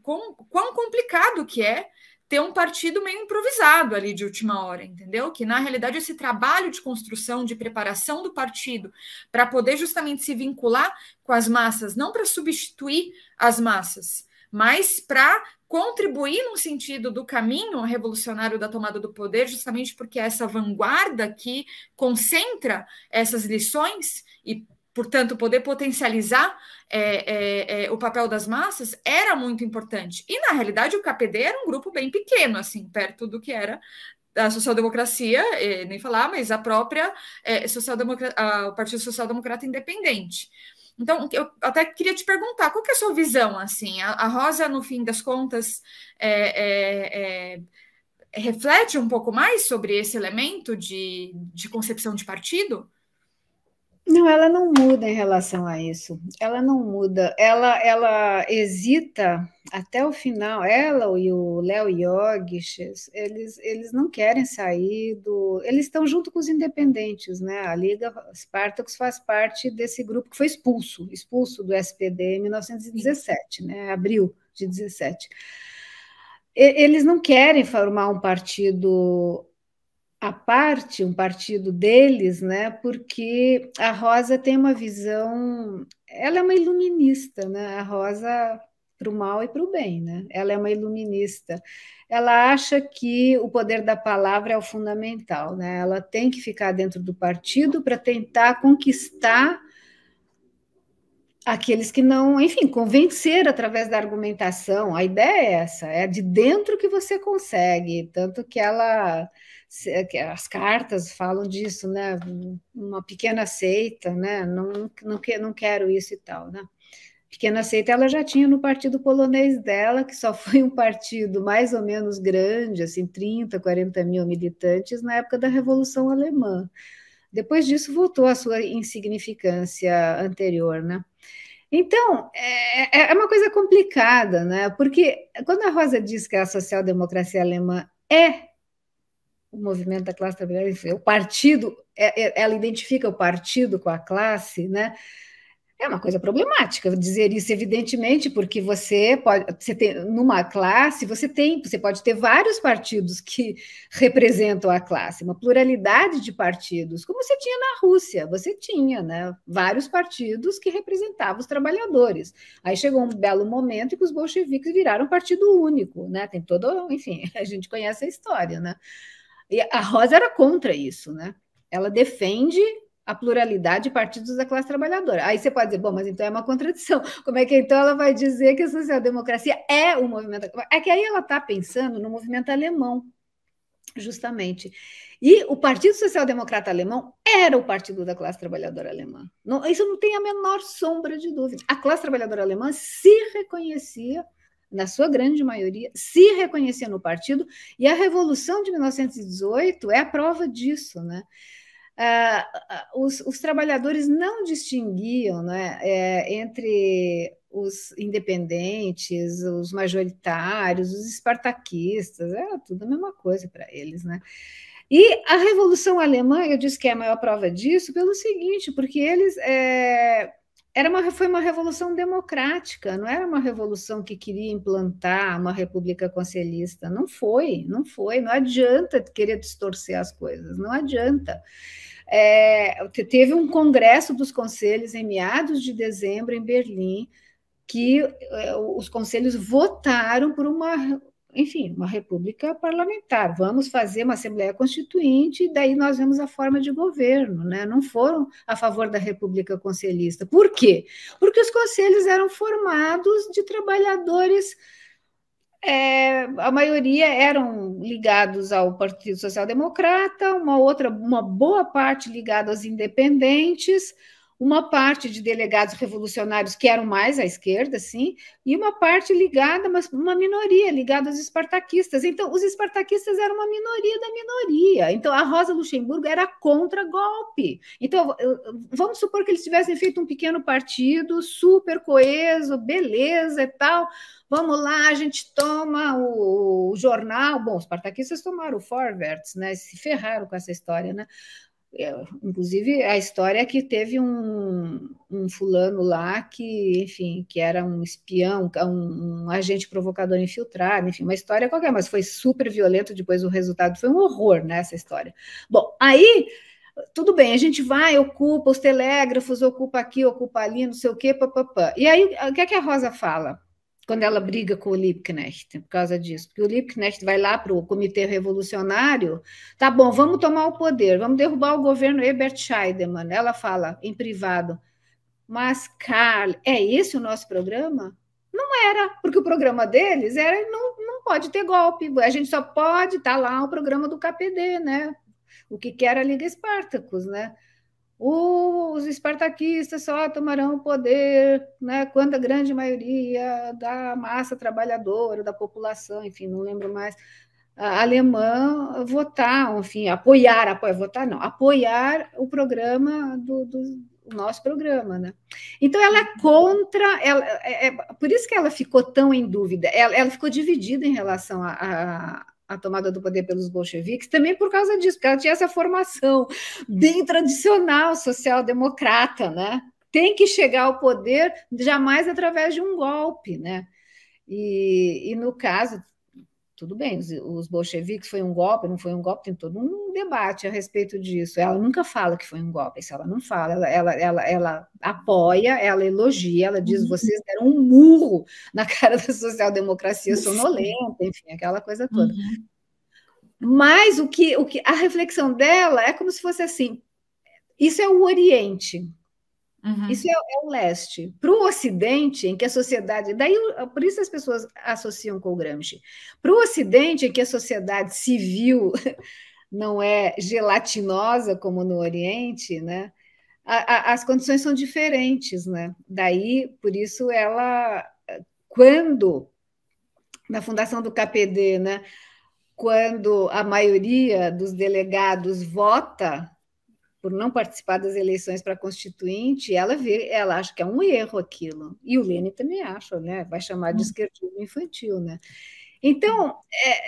quão complicado que é ter um partido meio improvisado ali de última hora, entendeu? Que, na realidade, esse trabalho de construção, de preparação do partido para poder justamente se vincular com as massas, não para substituir as massas, mas para contribuir no sentido do caminho revolucionário da tomada do poder, justamente porque essa vanguarda que concentra essas lições e, portanto, poder potencializar o papel das massas era muito importante. E, na realidade, o KPD era um grupo bem pequeno, assim, perto do que era a social-democracia, nem falar, mas a própria o Partido Social-Democrata Independente. Então, eu até queria te perguntar, qual que é a sua visão, assim? A Rosa, no fim das contas, reflete um pouco mais sobre esse elemento de concepção de partido? Não, ela não muda em relação a isso. Ela não muda. Ela hesita até o final. Ela e o Léo Iorgues, eles não querem sair do. Eles estão junto com os independentes, né? A Liga Spartacus faz parte desse grupo que foi expulso do SPD em 1917, né? Abril de 17. Eles não querem formar um partido à parte, um partido deles, né? Porque a Rosa tem uma visão, ela é uma iluminista, né? A Rosa para o mal e para o bem, né? Ela é uma iluminista. Ela acha que o poder da palavra é o fundamental, né? Ela tem que ficar dentro do partido para tentar conquistar aqueles que não, enfim, convencer através da argumentação. A ideia é essa, é de dentro que você consegue, tanto que as cartas falam disso, né? Uma pequena seita, né? Não quero isso e tal, né? Pequena seita ela já tinha no partido polonês dela, que só foi um partido mais ou menos grande, assim, 30, 40 mil militantes na época da Revolução Alemã. Depois disso voltou à sua insignificância anterior, né? Então, é uma coisa complicada, né? Porque quando a Rosa diz que a social-democracia alemã é o movimento da classe trabalhadora, o partido, ela identifica o partido com a classe, né? É uma coisa problemática dizer isso, evidentemente, porque você tem numa classe, você pode ter vários partidos que representam a classe, uma pluralidade de partidos, como você tinha na Rússia, você tinha, né, vários partidos que representavam os trabalhadores. Aí chegou um belo momento em que os bolcheviques viraram um partido único, né? Tem todo, enfim, a gente conhece a história, né? E a Rosa era contra isso, né? Ela defende a pluralidade de partidos da classe trabalhadora. Aí você pode dizer, bom, mas então é uma contradição. Como é que então ela vai dizer que a social-democracia é o movimento? É que aí ela está pensando no movimento alemão, justamente. E o Partido Social-Democrata Alemão era o partido da classe trabalhadora alemã. Isso não tem a menor sombra de dúvida. A classe trabalhadora alemã se reconhecia na sua grande maioria, se reconhecia no partido, e a Revolução de 1918 é a prova disso, né? Os trabalhadores não distinguiam, né, entre os independentes, os majoritários, os espartaquistas, era tudo a mesma coisa para eles, né? E a Revolução Alemã, eu disse que é a maior prova disso, pelo seguinte, porque eles foi uma revolução democrática, não era uma revolução que queria implantar uma república conselhista, não foi, não adianta querer distorcer as coisas, não adianta. Teve um congresso dos conselhos em meados de dezembro em Berlim, que os conselhos votaram por uma república parlamentar. Vamos fazer uma Assembleia Constituinte e daí nós vemos a forma de governo, né? Não foram a favor da república conselhista. Por quê? Porque os conselhos eram formados de trabalhadores, a maioria eram ligados ao Partido Social Democrata, uma boa parte ligada aos independentes, uma parte de delegados revolucionários que eram mais à esquerda, sim, e uma parte ligada, mas uma minoria ligada aos espartaquistas. Então, os espartaquistas eram uma minoria da minoria. Então, a Rosa Luxemburgo era contra golpe. Então, vamos supor que eles tivessem feito um pequeno partido, super coeso, beleza e tal. Vamos lá, a gente toma o jornal. Bom, os espartaquistas tomaram o Vorwärts, né? Se ferraram com essa história, né? Inclusive a história é que teve um fulano lá que, enfim, que era um espião, um agente provocador infiltrado, enfim, uma história qualquer, mas foi super violento. Depois o resultado foi um horror, né, essa história. Bom, aí tudo bem, a gente vai, ocupa os telégrafos, ocupa aqui, ocupa ali, não sei o quê, papapá. E aí, o que é que a Rosa fala quando ela briga com o Liebknecht por causa disso? Porque o Liebknecht vai lá para o Comitê Revolucionário, tá bom, vamos tomar o poder, vamos derrubar o governo Ebert Scheidemann. Ela fala em privado, mas, Karl, é esse o nosso programa? Não era, porque o programa deles era não pode ter golpe, a gente só pode estar lá o programa do KPD, né? O que era a Liga Spartacus, né? Os espartaquistas só tomarão o poder, né, quando a grande maioria da massa trabalhadora, da população, enfim, não lembro mais, alemã votar, enfim, apoiar o programa o nosso programa, né? Então ela é contra, por isso que ela ficou tão em dúvida, ela ficou dividida em relação a tomada do poder pelos bolcheviques, também por causa disso, porque ela tinha essa formação bem tradicional social-democrata, né? Tem que chegar ao poder jamais através de um golpe, né? E no caso, tudo bem, os bolcheviques foi um golpe, não foi um golpe, tem todo um debate a respeito disso. Ela nunca fala que foi um golpe, isso ela não fala, ela apoia, ela elogia, ela diz, vocês deram um murro na cara da social-democracia sonolenta, enfim, aquela coisa toda. Mas a reflexão dela é como se fosse assim, isso é o Oriente, isso é o leste. Para o Ocidente, em que a sociedade... por isso as pessoas associam com o Gramsci. Para o Ocidente, em que a sociedade civil não é gelatinosa como no Oriente, né? As condições são diferentes, né? Daí, por isso, quando, na fundação do KPD, né? Quando a maioria dos delegados vota por não participar das eleições para constituinte, ela acha que é um erro aquilo. E o Lênin também acha, né? Vai chamar de esquerdismo infantil, né? Então,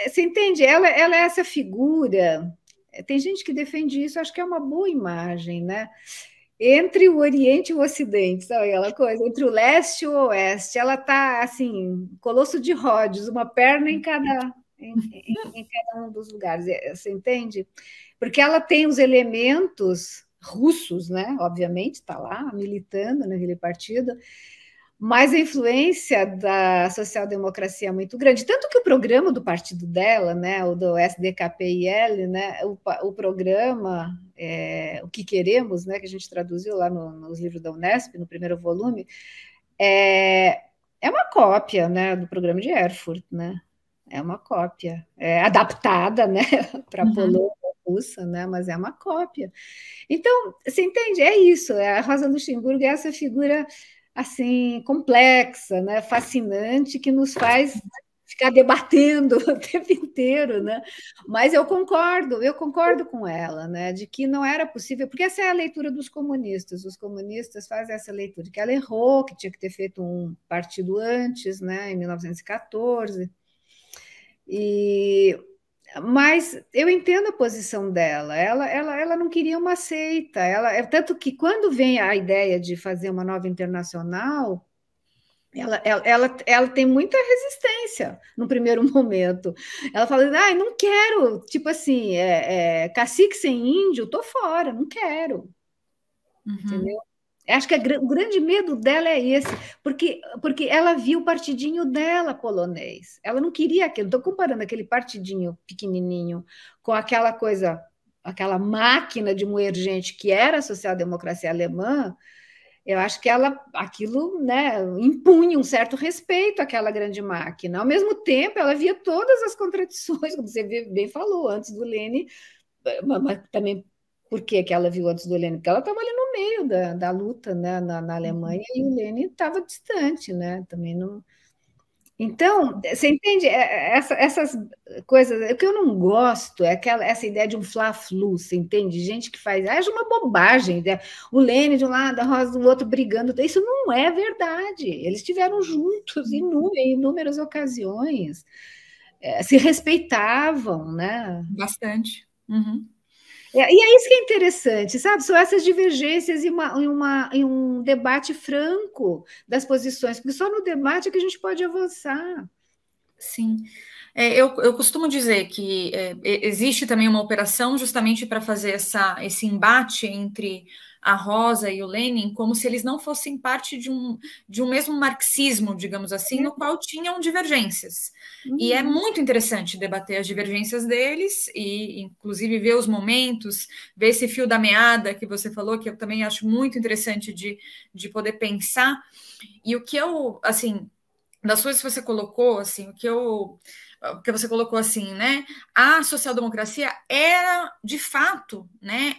você entende? Ela é essa figura. Tem gente que defende isso, acho que é uma boa imagem, né? Entre o Oriente e o Ocidente, sabe aquela coisa? Entre o leste e o oeste, ela está assim, colosso de Rhodes, uma perna em cada um dos lugares, você entende? Porque ela tem os elementos russos, né? Obviamente, está lá militando naquele partido, mas a influência da social-democracia é muito grande. Tanto que o programa do partido dela, né, o do SDKPIL, né, o programa O que Queremos, né, que a gente traduziu lá nos livros da Unesp, no primeiro volume, é uma cópia, né, do programa de Erfurt, né? É uma cópia, adaptada, né, para a Polônia russa, né, mas é uma cópia. Então, você entende? É isso, a Rosa Luxemburgo é essa figura assim, complexa, né? Fascinante, que nos faz ficar debatendo o tempo inteiro, né? Mas eu concordo com ela, né? De que não era possível, porque essa é a leitura dos comunistas. Os comunistas fazem essa leitura, que ela errou, que tinha que ter feito um partido antes, né? Em 1914. Mas eu entendo a posição dela. Ela não queria uma seita. Tanto que quando vem a ideia de fazer uma nova internacional, ela tem muita resistência no primeiro momento. Ela fala, não quero, tipo assim, cacique sem índio, tô fora, não quero. Entendeu? Acho que o grande medo dela é esse, porque ela viu o partidinho dela polonês. Ela não queria aquilo. Estou comparando aquele partidinho pequenininho com aquela coisa, aquela máquina de moer gente que era a social-democracia alemã. Eu acho que aquilo, né, impunha um certo respeito àquela grande máquina. Ao mesmo tempo, ela via todas as contradições, como você bem falou, antes do Lênin, mas também por que ela viu antes do Lênin? Porque ela estava ali no meio da luta, né, na Alemanha, e o Lênin estava distante, né? Também não. Então, você entende essas coisas? O que eu não gosto é essa ideia de um fla-flu, você entende? Gente que faz, acha uma bobagem, né? O Lênin de um lado, a Rosa do outro brigando. Isso não é verdade. Eles estiveram juntos em inúmeras ocasiões, se respeitavam, né? Bastante. Uhum. E é isso que é interessante, sabe? São essas divergências e um debate franco das posições, porque só no debate é que a gente pode avançar. Sim. Eu costumo dizer que existe também uma operação justamente para fazer esse embate entre a Rosa e o Lenin, como se eles não fossem parte de um mesmo marxismo, digamos assim, no qual tinham divergências. E é muito interessante debater as divergências deles e, inclusive, ver os momentos, ver esse fio da meada que você falou, que eu também acho muito interessante de poder pensar. E o que eu, assim, das coisas que você colocou, assim, o que você colocou assim, né? A social-democracia era, de fato, né,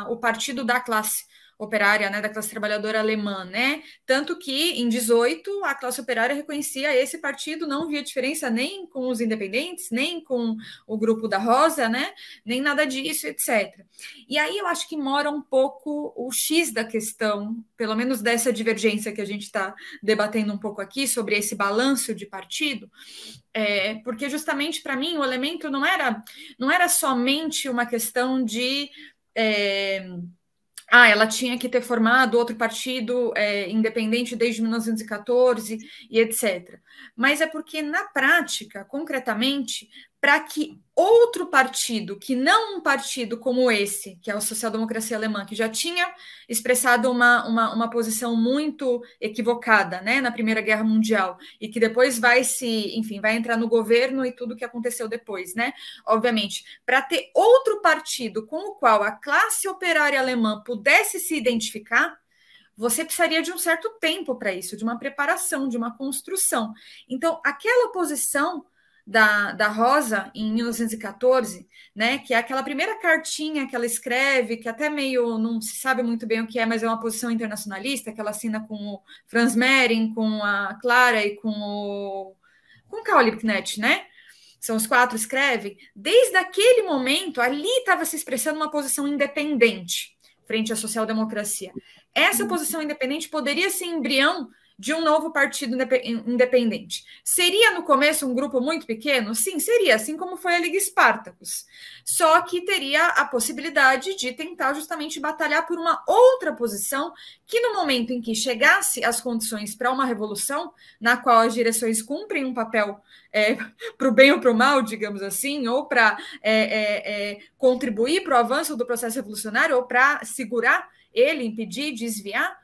o partido da classe operária, né, da classe trabalhadora alemã, né? Tanto que em 18 a classe operária reconhecia esse partido, não via diferença nem com os independentes, nem com o grupo da Rosa, né? Nem nada disso, etc. E aí eu acho que mora um pouco o X da questão, pelo menos dessa divergência que a gente está debatendo um pouco aqui sobre esse balanço de partido. Porque justamente para mim o elemento não era somente uma questão de ela tinha que ter formado outro partido independente desde 1914 e etc. Mas é porque, na prática, concretamente, para que outro partido, que não um partido como esse, que é a social-democracia alemã, que já tinha expressado uma posição muito equivocada, né, na Primeira Guerra Mundial, e que depois vai entrar no governo e tudo que aconteceu depois, né? Obviamente, para ter outro partido com o qual a classe operária alemã pudesse se identificar, você precisaria de um certo tempo para isso, de uma preparação, de uma construção. Então, aquela posição da Rosa em 1914, né, que é aquela primeira cartinha que ela escreve, que até meio não se sabe muito bem o que é, mas é uma posição internacionalista, que ela assina com o Franz Mehring, com a Clara e com o Karl Liebknecht, né? São os quatro escrevem. Desde aquele momento, ali estava se expressando uma posição independente frente à social-democracia. Essa posição independente poderia ser embrião de um novo partido independente. Seria, no começo, um grupo muito pequeno? Sim, seria, assim como foi a Liga Espartacus. Só que teria a possibilidade de tentar justamente batalhar por uma outra posição que, no momento em que chegasse as condições para uma revolução, na qual as direções cumprem um papel para o bem ou para o mal, digamos assim, ou para contribuir para o avanço do processo revolucionário, ou para segurar ele, impedir, desviar,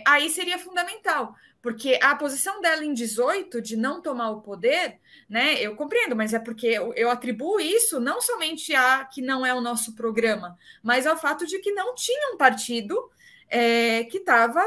aí seria fundamental, porque a posição dela em 18 de não tomar o poder, né, eu compreendo, mas é porque eu atribuo isso não somente a que não é o nosso programa, mas ao fato de que não tinha um partido que estava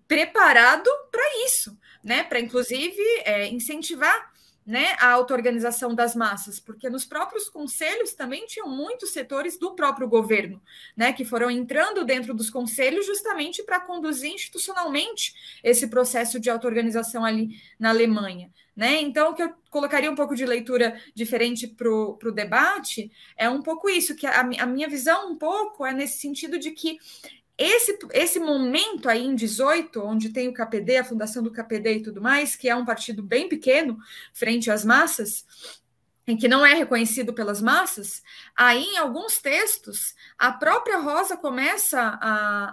preparado para isso, né, para inclusive incentivar né, a auto-organização das massas, porque nos próprios conselhos também tinham muitos setores do próprio governo, né, que foram entrando dentro dos conselhos justamente para conduzir institucionalmente esse processo de auto-organização ali na Alemanha. Né? Então, o que eu colocaria um pouco de leitura diferente para o debate é um pouco isso, que a minha visão um pouco é nesse sentido de que esse momento aí em 18, onde tem o KPD, a fundação do KPD e tudo mais, que é um partido bem pequeno frente às massas, em que não é reconhecido pelas massas, aí em alguns textos a própria Rosa começa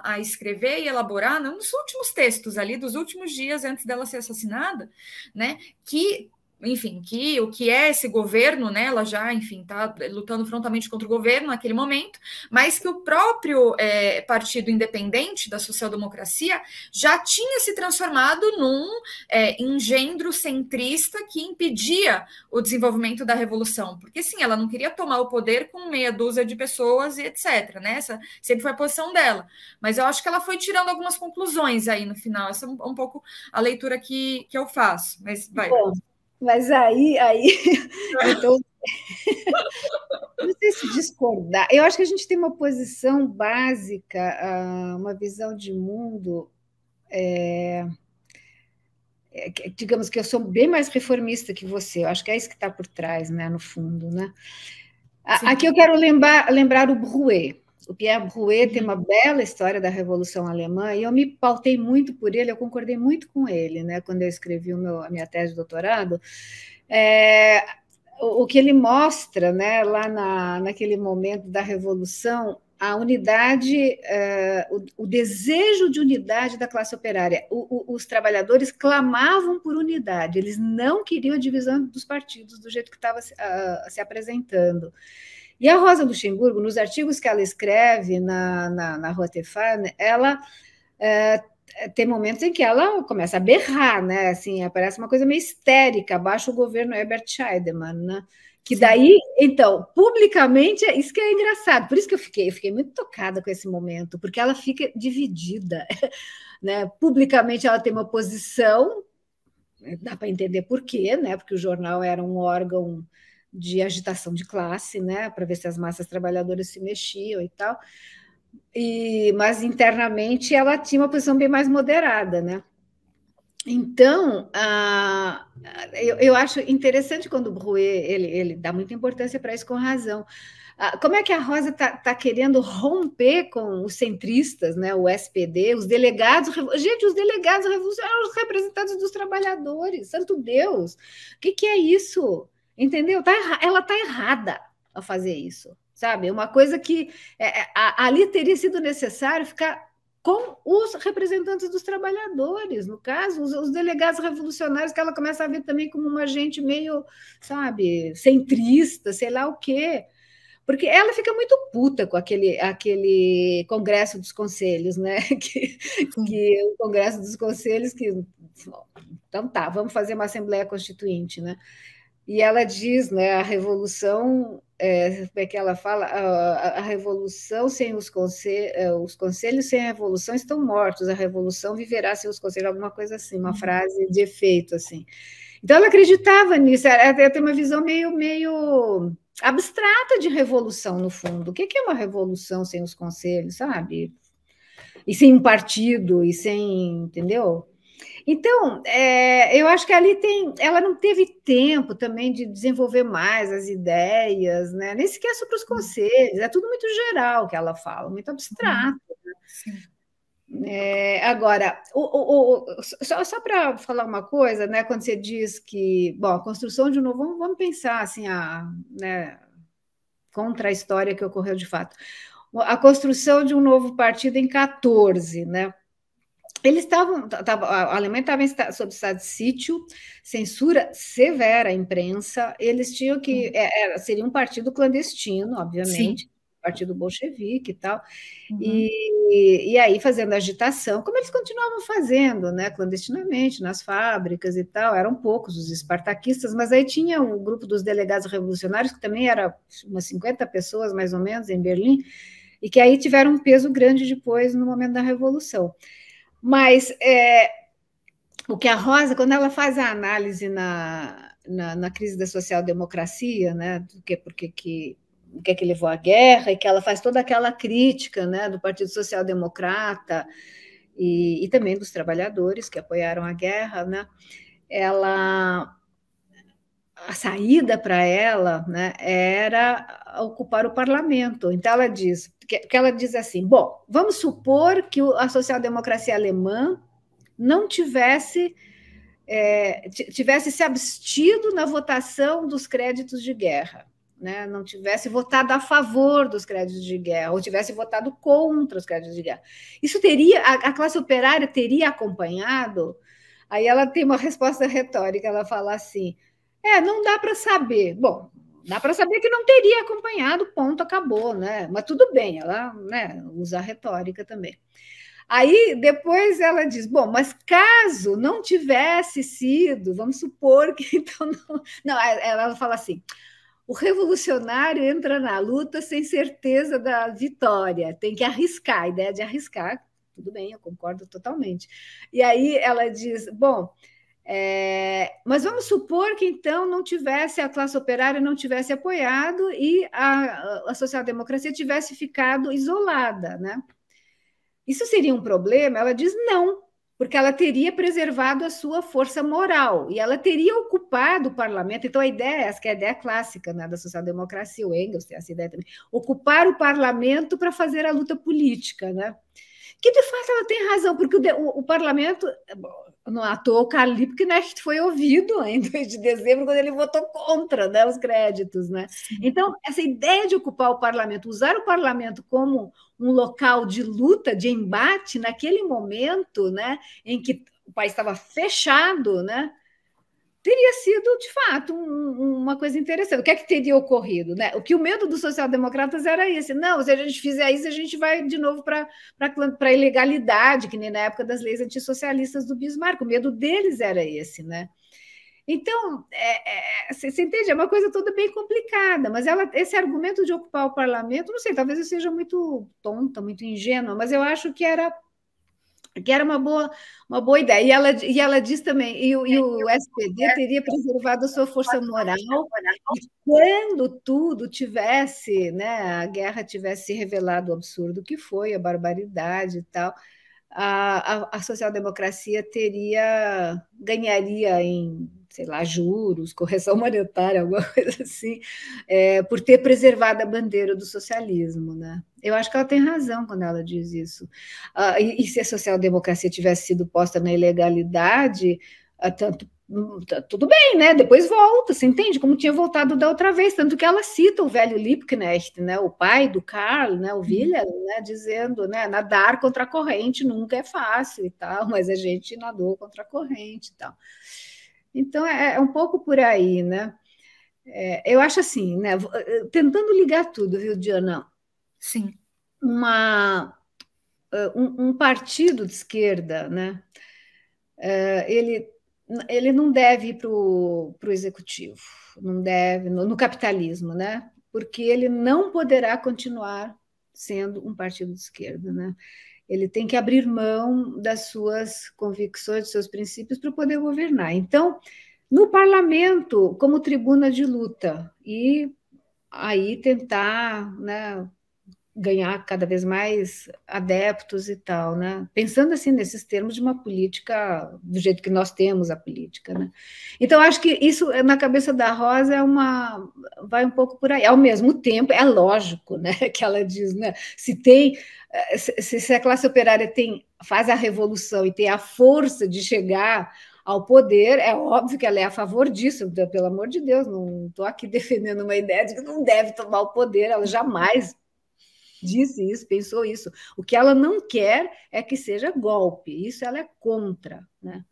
a escrever e elaborar, nos últimos textos ali, dos últimos dias antes dela ser assassinada, né, que enfim, que o que é esse governo, né? Ela já, enfim, está lutando frontalmente contra o governo naquele momento, mas que o próprio partido independente da social-democracia já tinha se transformado num engendro centrista que impedia o desenvolvimento da revolução, porque sim, ela não queria tomar o poder com meia dúzia de pessoas e etc, né? Essa sempre foi a posição dela, mas eu acho que ela foi tirando algumas conclusões aí no final, essa é um pouco a leitura que eu faço, mas vai. Bom, mas aí então, não sei se discordar. Eu acho que a gente tem uma posição básica, uma visão de mundo. Digamos que eu sou bem mais reformista que você. Eu acho que é isso que está por trás, né, no fundo, né? Aqui eu quero lembrar o Brouet. O Pierre Brouet tem uma bela história da Revolução Alemã e eu me pautei muito por ele, eu concordei muito com ele, né, quando eu escrevi a minha tese de doutorado. O que ele mostra, né, lá naquele momento da Revolução, a unidade, o desejo de unidade da classe operária. Os trabalhadores clamavam por unidade, eles não queriam a divisão dos partidos do jeito que estava se apresentando. E a Rosa Luxemburgo, nos artigos que ela escreve na Rote Fahne, ela tem momentos em que ela começa a berrar, né? Assim, parece uma coisa meio histérica, abaixo o governo Herbert Scheidemann, né? Que daí, então, publicamente, isso que é engraçado, por isso que eu fiquei muito tocada com esse momento, porque ela fica dividida, né? Publicamente ela tem uma posição, dá para entender por quê, né? Porque o jornal era um órgão de agitação de classe, né, para ver se as massas trabalhadoras se mexiam e tal. Mas internamente ela tinha uma posição bem mais moderada, né? Então, eu acho interessante quando o Brouet ele dá muita importância para isso com razão. Como é que a Rosa está querendo romper com os centristas, né, o SPD, os delegados? Gente, os delegados revolucionários, os representantes dos trabalhadores, santo Deus, o que é isso? Entendeu? Ela está errada a fazer isso, sabe? Uma coisa que ali teria sido necessário ficar com os representantes dos trabalhadores, no caso, os delegados revolucionários, que ela começa a ver também como uma gente meio, sabe, centrista, sei lá o quê. Porque ela fica muito puta com aquele Congresso dos Conselhos, né? Que o Congresso dos Conselhos que... Então tá, vamos fazer uma Assembleia Constituinte, né? E ela diz, né, a revolução, como é que ela fala? A revolução sem os conselhos sem a revolução estão mortos, a revolução viverá sem os conselhos, alguma coisa assim, uma frase de efeito, assim. Então, ela acreditava nisso, ela tem uma visão meio abstrata de revolução, no fundo. O que é uma revolução sem os conselhos, sabe? E sem um partido, e sem, entendeu? Então, eu acho que ali ela não teve tempo também de desenvolver mais as ideias, né? Nem sequer sobre os conselhos, é tudo muito geral que ela fala, muito abstrato. Agora, só para falar uma coisa, né? Quando você diz que, bom, a construção de um novo, vamos pensar assim, né, contra a história que ocorreu de fato. A construção de um novo partido em 14, né? Eles a Alemanha estava sob estado de sítio, censura severa à imprensa, eles tinham que, seria um partido clandestino, obviamente, partido bolchevique e tal, e aí fazendo agitação, como eles continuavam fazendo, né, clandestinamente, nas fábricas e tal, eram poucos os espartaquistas, mas aí tinha um grupo dos delegados revolucionários, que também era umas 50 pessoas, mais ou menos, em Berlim, e que aí tiveram um peso grande depois, no momento da Revolução. Mas o que a Rosa, quando ela faz a análise na crise da social-democracia, né, o que levou à guerra, e que ela faz toda aquela crítica, né, do Partido Social Democrata e também dos trabalhadores que apoiaram a guerra, né, a saída para ela, né, era ocupar o parlamento. Então ela diz assim: bom, vamos supor que a social-democracia alemã não tivesse se abstido na votação dos créditos de guerra, né? Não tivesse votado a favor dos créditos de guerra, ou tivesse votado contra os créditos de guerra. Isso teria, a classe operária teria acompanhado? Aí ela tem uma resposta retórica, ela fala assim: não dá para saber. Bom, dá para saber que não teria acompanhado, ponto, acabou, né? Mas tudo bem, ela, né, usa a retórica também. Aí depois ela diz: bom, mas caso não tivesse sido, vamos supor que então não, ela fala assim: o revolucionário entra na luta sem certeza da vitória, tem que arriscar, a ideia de arriscar, tudo bem, eu concordo totalmente. E aí ela diz: bom, mas vamos supor que então não tivesse, a classe operária não tivesse apoiado e a social-democracia tivesse ficado isolada, né? Isso seria um problema? Ela diz não, porque ela teria preservado a sua força moral e ela teria ocupado o parlamento. Então, a ideia, essa que é a ideia clássica, né, da social-democracia, o Engels tem essa ideia também, ocupar o parlamento para fazer a luta política, né? Que, de fato, ela tem razão, porque o parlamento, não à toa, o Karl Liebknecht foi ouvido em 2 de dezembro, quando ele votou contra, né, os créditos. Né? Então, essa ideia de ocupar o parlamento, usar o parlamento como um local de luta, de embate, naquele momento, né, em que o país estava fechado, né, teria sido, de fato, uma coisa interessante. O que é que teria ocorrido? Né? O que o medo dos social-democratas era esse. Não, se a gente fizer isso, a gente vai de novo para a ilegalidade, que nem na época das leis antissocialistas do Bismarck. O medo deles era esse. Né? Então, você entende? É uma coisa toda bem complicada, mas esse argumento de ocupar o parlamento, não sei, talvez eu seja muito tonta, muito ingênua, mas eu acho que era uma boa ideia. E ela diz também, e o SPD teria preservado a sua força moral, e quando tudo tivesse, né, a guerra tivesse se revelado o absurdo que foi, a barbaridade e tal, a social-democracia ganharia em, sei lá, juros, correção monetária, alguma coisa assim, por ter preservado a bandeira do socialismo. Né? Eu acho que ela tem razão quando ela diz isso. E se a social-democracia tivesse sido posta na ilegalidade, tudo bem, né? Depois volta, você entende? Como tinha voltado da outra vez, tanto que ela cita o velho Liebknecht, né? O pai do Karl, né? O Wilhelm, né? Dizendo, né? Nadar contra a corrente nunca é fácil e tal, mas a gente nadou contra a corrente e tal. Então é um pouco por aí, né? Eu acho assim, né? Tentando ligar tudo, viu, Diana? Sim. Um partido de esquerda, né? Ele não deve ir para o executivo, não deve, no capitalismo, né? Porque ele não poderá continuar sendo um partido de esquerda, né? Ele tem que abrir mão das suas convicções, dos seus princípios para poder governar. Então, no parlamento, como tribuna de luta, e aí tentar, né, ganhar cada vez mais adeptos e tal, né? Pensando assim nesses termos de uma política do jeito que nós temos a política, né? Então acho que isso na cabeça da Rosa vai um pouco por aí. Ao mesmo tempo é lógico, né? Que ela diz, né? Se a classe operária faz a revolução e tem a força de chegar ao poder, é óbvio que ela é a favor disso, pelo amor de Deus, não estou aqui defendendo uma ideia de que não deve tomar o poder, ela jamais disse isso, pensou isso. O que ela não quer é que seja golpe, isso ela é contra, né?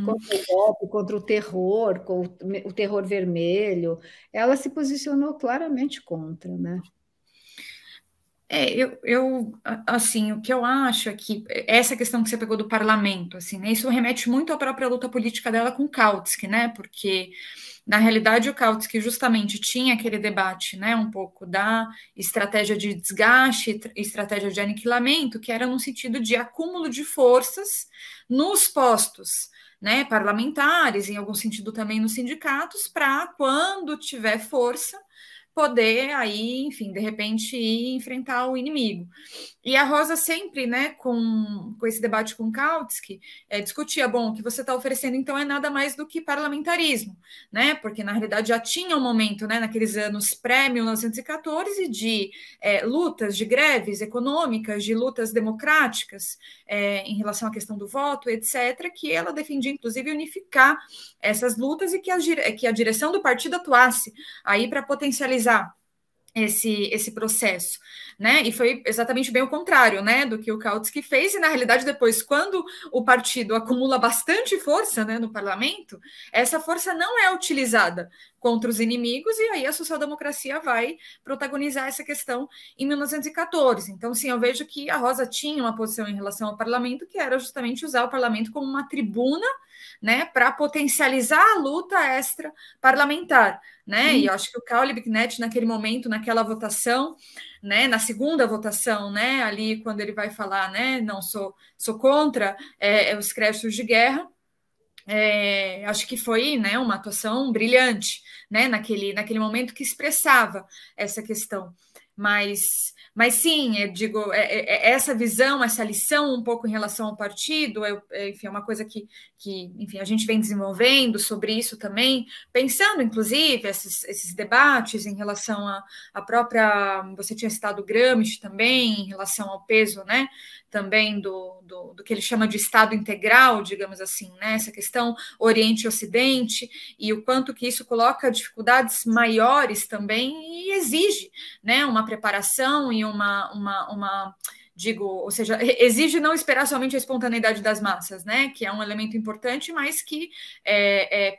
Contra o golpe, contra o terror, o terror vermelho, ela se posicionou claramente contra, né? Assim, o que eu acho é que essa questão que você pegou do parlamento, assim, né, isso remete muito à própria luta política dela com Kautsky, né, porque, na realidade, o Kautsky justamente tinha aquele debate, né, um pouco da estratégia de desgaste, estratégia de aniquilamento, que era no sentido de acúmulo de forças nos postos, né, parlamentares, em algum sentido também nos sindicatos, para, quando tiver força, poder aí, enfim, de repente ir enfrentar o inimigo. E a Rosa sempre, né, com esse debate com Kautsky, discutia, bom, o que você está oferecendo então é nada mais do que parlamentarismo, né, porque na realidade já tinha um momento, né, naqueles anos pré-1914 de lutas, de greves econômicas, de lutas democráticas em relação à questão do voto, etc., que ela defendia, inclusive, unificar essas lutas e que a direção do partido atuasse aí para potencializar esse processo, né? E foi exatamente bem o contrário, né, do que o Kautsky fez. E na realidade depois, quando o partido acumula bastante força, né, no parlamento, essa força não é utilizada contra os inimigos e aí a social-democracia vai protagonizar essa questão em 1914. Então, sim, eu vejo que a Rosa tinha uma posição em relação ao parlamento que era justamente usar o parlamento como uma tribuna, né, para potencializar a luta extra parlamentar, né? E eu acho que o Caule Bicknett, naquele momento, naquela votação, né, na segunda votação, né, ali quando ele vai falar, né, não sou contra os créditos de guerra, acho que foi, né, uma atuação brilhante, né, naquele momento que expressava essa questão. Mas sim, eu digo, essa visão, essa lição um pouco em relação ao partido, enfim, é uma coisa que enfim, a gente vem desenvolvendo sobre isso também, pensando, inclusive, esses debates em relação à própria, você tinha citado Gramsci também, em relação ao peso, né, também do que ele chama de Estado integral, digamos assim, né, essa questão Oriente e Ocidente, e o quanto que isso coloca dificuldades maiores também e exige, né, uma preparação e digo, ou seja, exige não esperar somente a espontaneidade das massas, né, que é um elemento importante, mas que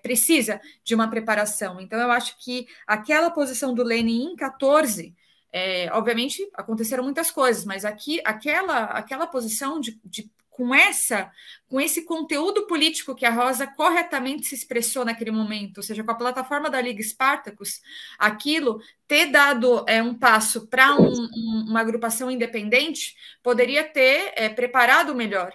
precisa de uma preparação. Então, eu acho que aquela posição do Lenin em 14, obviamente aconteceram muitas coisas, mas aquela posição com esse conteúdo político que a Rosa corretamente se expressou naquele momento, ou seja, com a plataforma da Liga Spartacus, aquilo ter dado um passo para uma agrupação independente poderia ter preparado melhor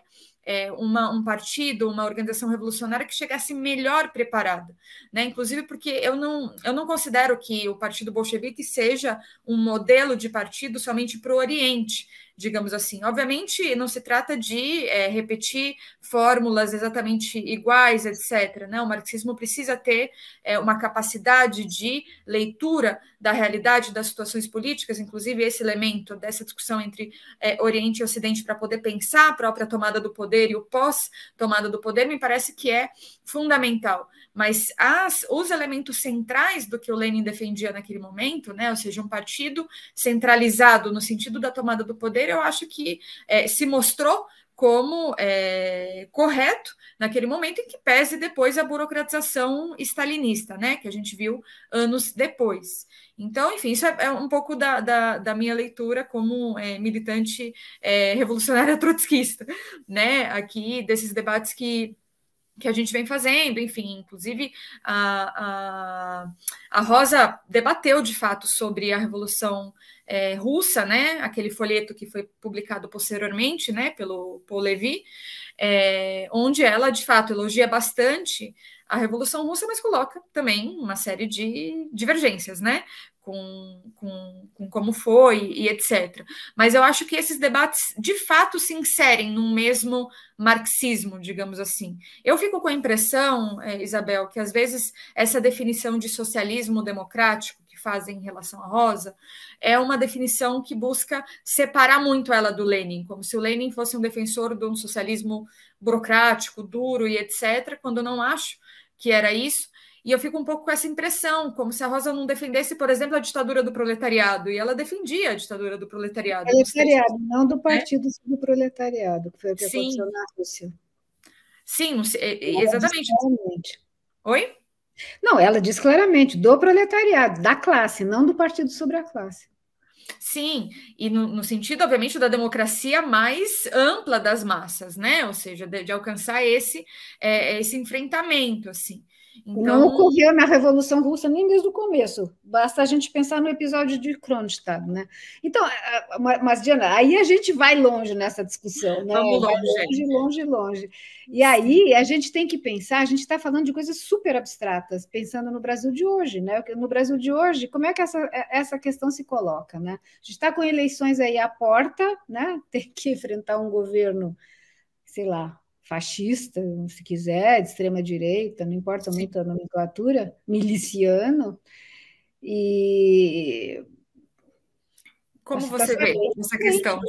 um partido, uma organização revolucionária que chegasse melhor preparada, né? Inclusive porque eu não considero que o Partido Bolchevique seja um modelo de partido somente para o Oriente, digamos assim. Obviamente, não se trata de repetir fórmulas exatamente iguais, etc., né? O marxismo precisa ter uma capacidade de leitura da realidade das situações políticas, inclusive esse elemento dessa discussão entre Oriente e Ocidente para poder pensar a própria tomada do poder e o pós-tomada do poder, me parece que é fundamental. Mas os elementos centrais do que o Lenin defendia naquele momento, né, ou seja, um partido centralizado no sentido da tomada do poder, eu acho que se mostrou como correto naquele momento, em que pese depois a burocratização stalinista, né, que a gente viu anos depois. Então, enfim, isso é um pouco da minha leitura como militante revolucionária trotskista, né, aqui desses debates que a gente vem fazendo, enfim, inclusive a Rosa debateu de fato sobre a Revolução Russa, né? Aquele folheto que foi publicado posteriormente, né, pelo Paul Levy, onde ela de fato elogia bastante a Revolução Russa, mas coloca também uma série de divergências, né? Com como foi e etc. Mas eu acho que esses debates de fato se inserem num mesmo marxismo, digamos assim. Eu fico com a impressão, Isabel, que às vezes essa definição de socialismo democrático que fazem em relação à Rosa é uma definição que busca separar muito ela do Lenin, como se o Lenin fosse um defensor de um socialismo burocrático, duro e etc., quando eu não acho que era isso. E eu fico um pouco com essa impressão, como se a Rosa não defendesse, por exemplo, a ditadura do proletariado, e ela defendia a ditadura do proletariado. Proletariado, não do Partido do Proletariado, que foi o que Sim. aconteceu na Rússia. Sim, exatamente. Oi? Não, ela diz claramente, do proletariado, da classe, não do partido sobre a classe. Sim, e no sentido, obviamente, da democracia mais ampla das massas, né? Ou seja, de alcançar esse enfrentamento, assim. Não Então, ocorreu na Revolução Russa nem desde o começo. Basta a gente pensar no episódio de Kronstadt, né? Então, mas Diana, aí a gente vai longe nessa discussão, né? vamos Vai longe aí. longe, longe, longe. E aí a gente tem que pensar, a gente está falando de coisas super abstratas, pensando no Brasil de hoje, né? No Brasil de hoje, como é que essa questão se coloca, né? A gente está com eleições aí à porta, né? Tem que enfrentar um governo, sei lá, fascista, se quiser, de extrema direita, não importa Sim. muito a nomenclatura, miliciano, e a Como você situação é vê bem essa diferente. questão?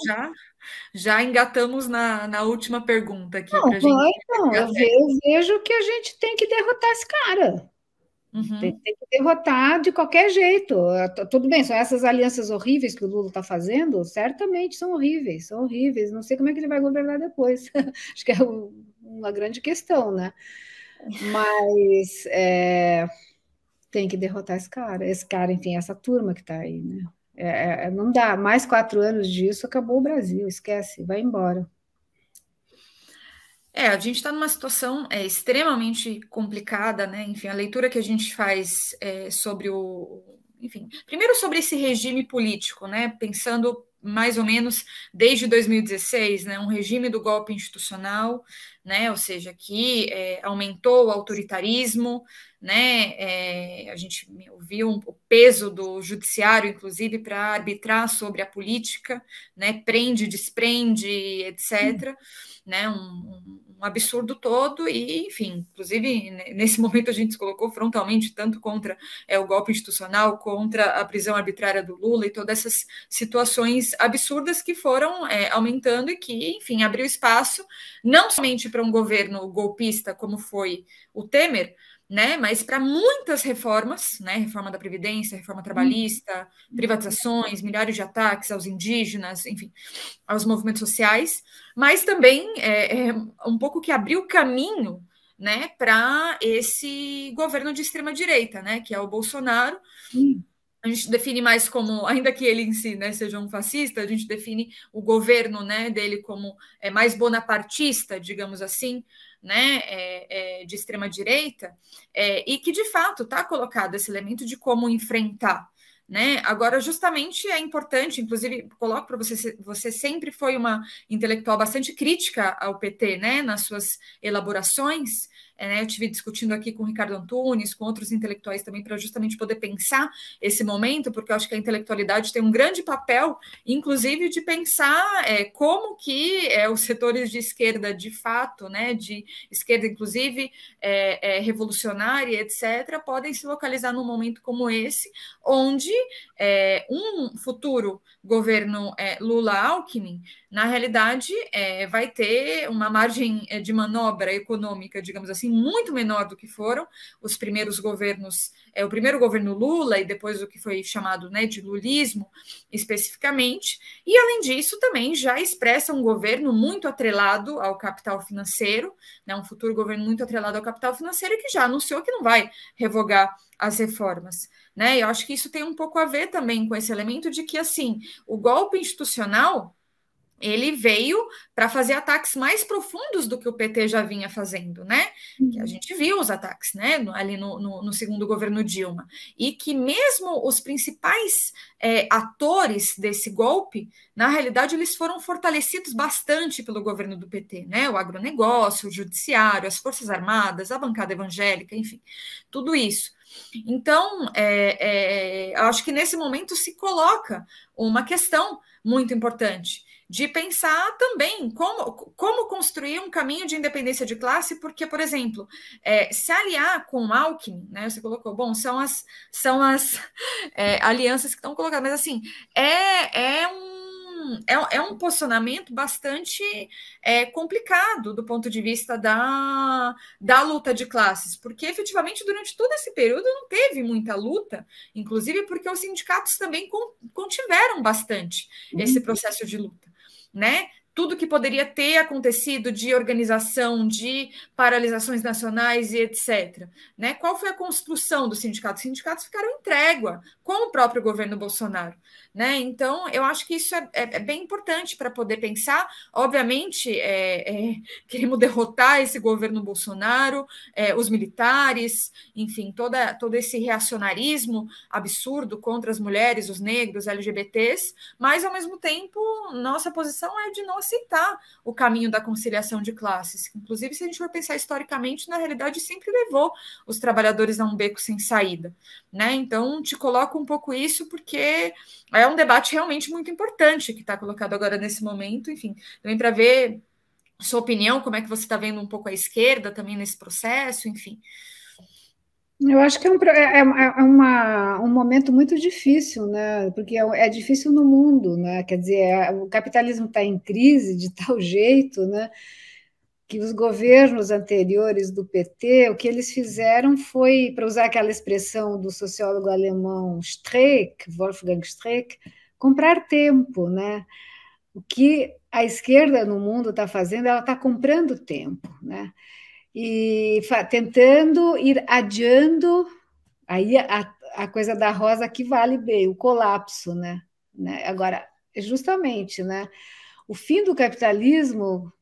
Já engatamos na última pergunta aqui Não, para a gente. então, eu vejo que a gente tem que derrotar esse cara. Uhum. Tem que derrotar de qualquer jeito. Tudo bem, são essas alianças horríveis que o Lula está fazendo, certamente são horríveis, são horríveis. Não sei como é que ele vai governar depois. Acho que é uma grande questão, né? Mas tem que derrotar esse cara, enfim, essa turma que está aí, né? Não dá, mais 4 anos disso, acabou o Brasil, esquece, vai embora. A gente está numa situação extremamente complicada, né? Enfim, a leitura que a gente faz sobre enfim, primeiro sobre esse regime político, né? Pensando mais ou menos desde 2016, né? Um regime do golpe institucional, né? Ou seja, que aumentou o autoritarismo, né? A gente viu o peso do judiciário, inclusive, para arbitrar sobre a política, né? Prende, desprende, etc. Né, um absurdo todo, e, enfim, inclusive, nesse momento a gente se colocou frontalmente tanto contra o golpe institucional, contra a prisão arbitrária do Lula e todas essas situações absurdas que foram aumentando e que, enfim, abriu espaço não somente para um governo golpista como foi o Temer, né, mas para muitas reformas, né, reforma da Previdência, reforma trabalhista, privatizações, milhares de ataques aos indígenas, enfim, aos movimentos sociais, mas também um pouco que abriu caminho, né, para esse governo de extrema direita, né, que é o Bolsonaro. A gente define mais como, ainda que ele em si, né, seja um fascista, a gente define o governo, né, dele como mais bonapartista, digamos assim, né, de extrema direita, e que de fato está colocado esse elemento de como enfrentar. Né? Agora, justamente é importante, inclusive, coloco para você, você sempre foi uma intelectual bastante crítica ao PT, né, nas suas elaborações. Né, eu estive discutindo aqui com o Ricardo Antunes, com outros intelectuais também, para justamente poder pensar esse momento, porque eu acho que a intelectualidade tem um grande papel, inclusive, de pensar como que os setores de esquerda, de fato, né, de esquerda, inclusive, revolucionária, etc., podem se localizar num momento como esse, onde um futuro governo Lula-Alckmin, na realidade, vai ter uma margem de manobra econômica, digamos assim, muito menor do que foram os primeiros governos, o primeiro governo Lula e depois o que foi chamado, né, de lulismo, especificamente, e além disso também já expressa um governo muito atrelado ao capital financeiro, né, um futuro governo muito atrelado ao capital financeiro e que já anunciou que não vai revogar as reformas. Né? Eu acho que isso tem um pouco a ver também com esse elemento de que, assim, o golpe institucional ele veio para fazer ataques mais profundos do que o PT já vinha fazendo, né? Que a gente viu os ataques, né? Ali no segundo governo Dilma. E que mesmo os principais atores desse golpe, na realidade, eles foram fortalecidos bastante pelo governo do PT, né? O agronegócio, o judiciário, as Forças Armadas, a bancada evangélica, enfim, tudo isso. Então, eu acho que nesse momento se coloca uma questão muito importante de pensar também como construir um caminho de independência de classe, porque, por exemplo, se aliar com o Alckmin, né, você colocou, bom, são as alianças que estão colocadas, mas assim, é um posicionamento bastante complicado do ponto de vista da luta de classes, porque efetivamente durante todo esse período não teve muita luta, inclusive porque os sindicatos também contiveram bastante esse processo de luta. Né? tudo que poderia ter acontecido de organização, de paralisações nacionais e etc. Né? Qual foi a construção dos sindicatos? Os sindicatos ficaram em trégua com o próprio governo Bolsonaro. Né? Então, eu acho que isso é bem importante para poder pensar. Obviamente, queremos derrotar esse governo Bolsonaro, os militares, enfim, todo esse reacionarismo absurdo contra as mulheres, os negros, LGBTs, mas, ao mesmo tempo, nossa posição é de não aceitar o caminho da conciliação de classes. Inclusive, se a gente for pensar historicamente, na realidade, sempre levou os trabalhadores a um beco sem saída. Né? Então, te coloco um pouco isso, porque é um debate realmente muito importante que está colocado agora nesse momento, enfim, também para ver sua opinião, como é que você está vendo um pouco a esquerda também nesse processo, enfim. Eu acho que um momento muito difícil, né? Porque é difícil no mundo, né? Quer dizer, o capitalismo está em crise de tal jeito, né? Que os governos anteriores do PT, o que eles fizeram foi, para usar aquela expressão do sociólogo alemão Streeck, Wolfgang Streeck, comprar tempo, né? O que a esquerda no mundo está fazendo, ela está comprando tempo, né? E tentando ir adiando, aí a coisa da Rosa que vale bem, o colapso, né? Agora, justamente, né? O fim do capitalismo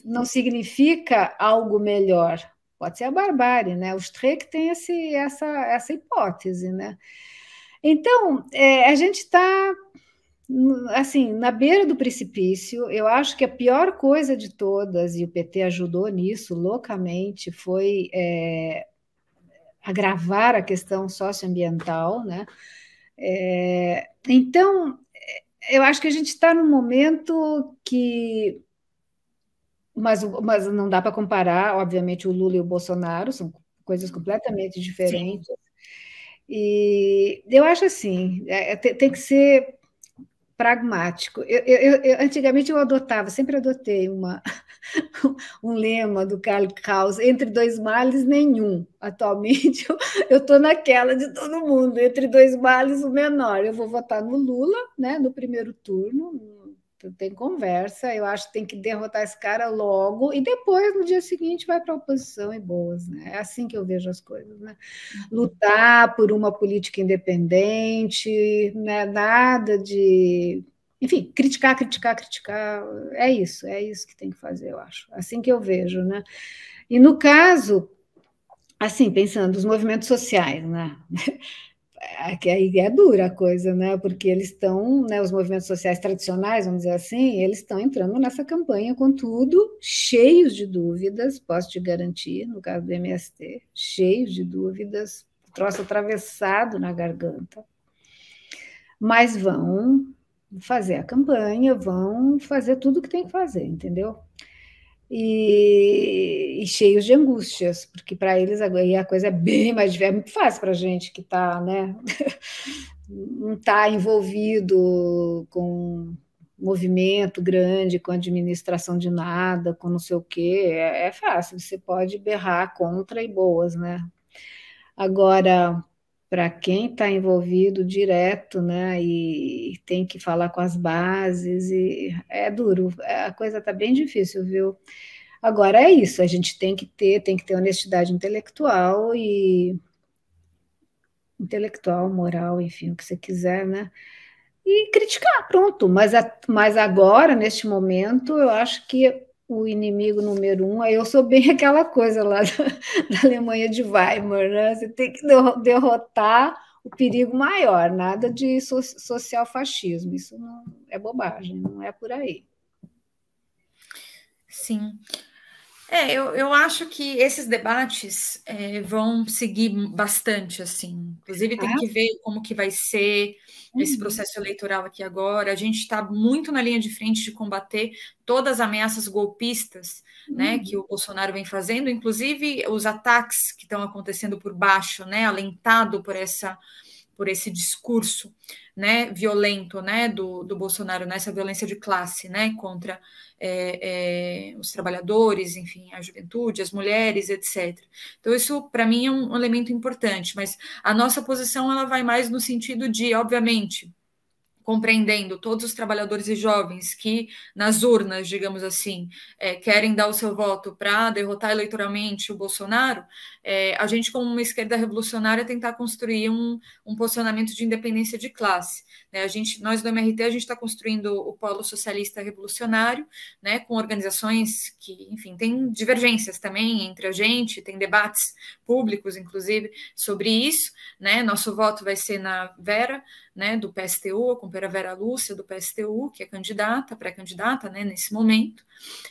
não significa algo melhor, pode ser a barbárie, né? O Streeck tem essa hipótese, né? Então, a gente está assim, na beira do precipício. Eu acho que a pior coisa de todas, e o PT ajudou nisso loucamente, foi agravar a questão socioambiental, né? Então, eu acho que a gente está num momento que... Mas não dá para comparar, obviamente, o Lula e o Bolsonaro, são coisas completamente diferentes. Sim. E eu acho assim, tem que ser pragmático. Antigamente eu adotava, sempre adotei um lema do Karl Kraus: entre dois males, nenhum. Atualmente eu estou naquela de todo mundo, entre dois males, o menor. Eu vou votar no Lula, né, no primeiro turno, tem conversa, eu acho que tem que derrotar esse cara logo, e depois, no dia seguinte, vai para a oposição e boas. Né? É assim que eu vejo as coisas. Né? Lutar por uma política independente, né? Nada de... Enfim, criticar. É isso que tem que fazer, eu acho. Assim que eu vejo, né? E no caso, assim, pensando, os movimentos sociais, né? Que aí é dura a coisa, né? Porque eles estão, né, os movimentos sociais tradicionais, vamos dizer assim, eles estão entrando nessa campanha com tudo, cheios de dúvidas, posso te garantir, no caso do MST, cheios de dúvidas, troço atravessado na garganta, mas vão fazer a campanha, vão fazer tudo o que tem que fazer, entendeu? E cheios de angústias, porque para eles a coisa é bem mais difícil, é muito fácil para a gente que está, né, não está envolvido com movimento grande, com administração de nada, com não sei o quê, é fácil, você pode berrar contra e boas, né? Agora, para quem está envolvido direto, né, e tem que falar com as bases, e é duro, a coisa está bem difícil, viu? Agora é isso, a gente tem que ter honestidade intelectual, moral, enfim, o que você quiser, né? E criticar, pronto. Mas agora, neste momento, eu acho que o inimigo número um, eu sou bem aquela coisa lá da Alemanha de Weimar, né? Você tem que derrotar o perigo maior, nada de social fascismo, isso não é bobagem, não é por aí. Sim. Eu acho que esses debates vão seguir bastante, assim. Inclusive, tem que ver como que vai ser esse processo eleitoral aqui agora. A gente está muito na linha de frente de combater todas as ameaças golpistas, né, que o Bolsonaro vem fazendo, inclusive os ataques que estão acontecendo por baixo, né, alentado por esse discurso, né, violento, né, do Bolsonaro, nessa violência de classe, né, contra os trabalhadores, enfim, a juventude, as mulheres, etc. Então, isso, para mim, é um elemento importante, mas a nossa posição ela vai mais no sentido de, obviamente, compreendendo todos os trabalhadores e jovens que nas urnas, digamos assim, querem dar o seu voto para derrotar eleitoralmente o Bolsonaro, a gente, como uma esquerda revolucionária, tentar construir um posicionamento de independência de classe. Né? Nós do MRT, a gente está construindo o Polo Socialista Revolucionário, né, com organizações que, enfim, tem divergências também entre a gente, tem debates públicos, inclusive, sobre isso. Né? Nosso voto vai ser na Vera, né, do PSTU, a companheira Vera Lúcia, do PSTU, que é candidata, pré-candidata, né, nesse momento.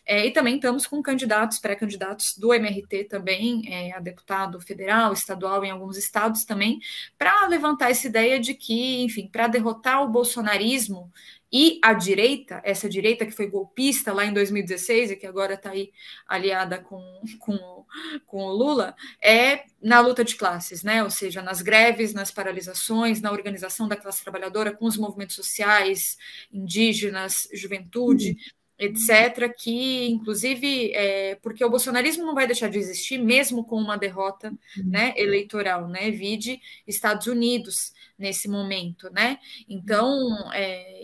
E também estamos com candidatos, pré-candidatos do MRT também, a deputado federal, estadual em alguns estados também, para levantar essa ideia de que, enfim, para derrotar o bolsonarismo e a direita, essa direita que foi golpista lá em 2016 e que agora está aí aliada com o Lula, na luta de classes, né? Ou seja, nas greves, nas paralisações, na organização da classe trabalhadora com os movimentos sociais, indígenas, juventude, etc., que, inclusive, porque o bolsonarismo não vai deixar de existir, mesmo com uma derrota, né, eleitoral, né? Vide Estados Unidos nesse momento, né? Então,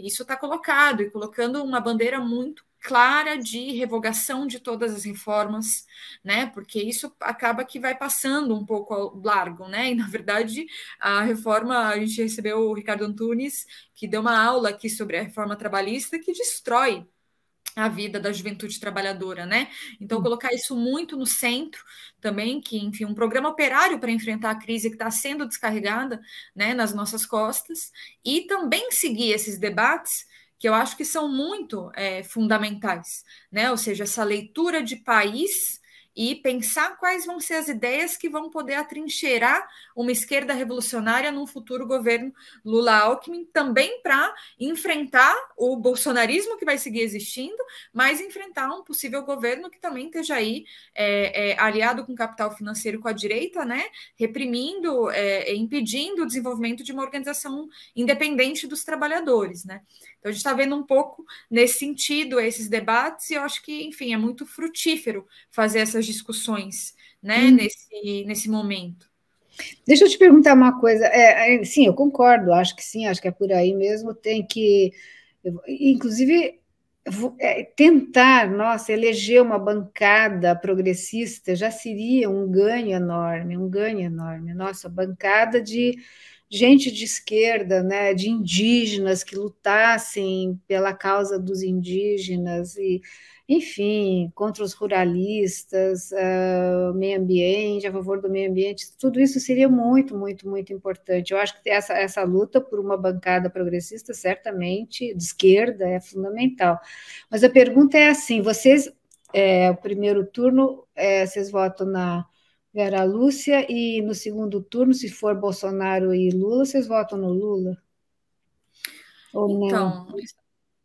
isso está colocado, e colocando uma bandeira muito clara de revogação de todas as reformas, né? Porque isso acaba que vai passando um pouco ao largo, né? E, na verdade, a reforma, a gente recebeu o Ricardo Antunes, que deu uma aula aqui sobre a reforma trabalhista, que destrói a vida da juventude trabalhadora, né? Então, colocar isso muito no centro também, que, enfim, um programa operário para enfrentar a crise que está sendo descarregada, né, nas nossas costas, e também seguir esses debates que eu acho que são muito fundamentais, né? Ou seja, essa leitura de país e pensar quais vão ser as ideias que vão poder atrincheirar uma esquerda revolucionária num futuro governo Lula-Alckmin, também para enfrentar o bolsonarismo que vai seguir existindo, mas enfrentar um possível governo que também esteja aí aliado com o capital financeiro, com a direita, né, reprimindo, impedindo o desenvolvimento de uma organização independente dos trabalhadores, né? Então, a gente está vendo um pouco nesse sentido esses debates, e eu acho que, enfim, é muito frutífero fazer essas discussões, né, nesse momento. Deixa eu te perguntar uma coisa. Sim, eu concordo, acho que sim, acho que é por aí mesmo. Tem que, inclusive, tentar, nossa, eleger uma bancada progressista já seria um ganho enorme, um ganho enorme. Nossa, bancada de gente de esquerda, né, de indígenas que lutassem pela causa dos indígenas e, enfim, contra os ruralistas, meio ambiente, a favor do meio ambiente, tudo isso seria muito, muito, muito importante. Eu acho que essa luta por uma bancada progressista, certamente, de esquerda, é fundamental. Mas a pergunta é assim, vocês, o primeiro turno, vocês votam na Vera Lúcia, e no segundo turno, se for Bolsonaro e Lula, vocês votam no Lula? Ou não?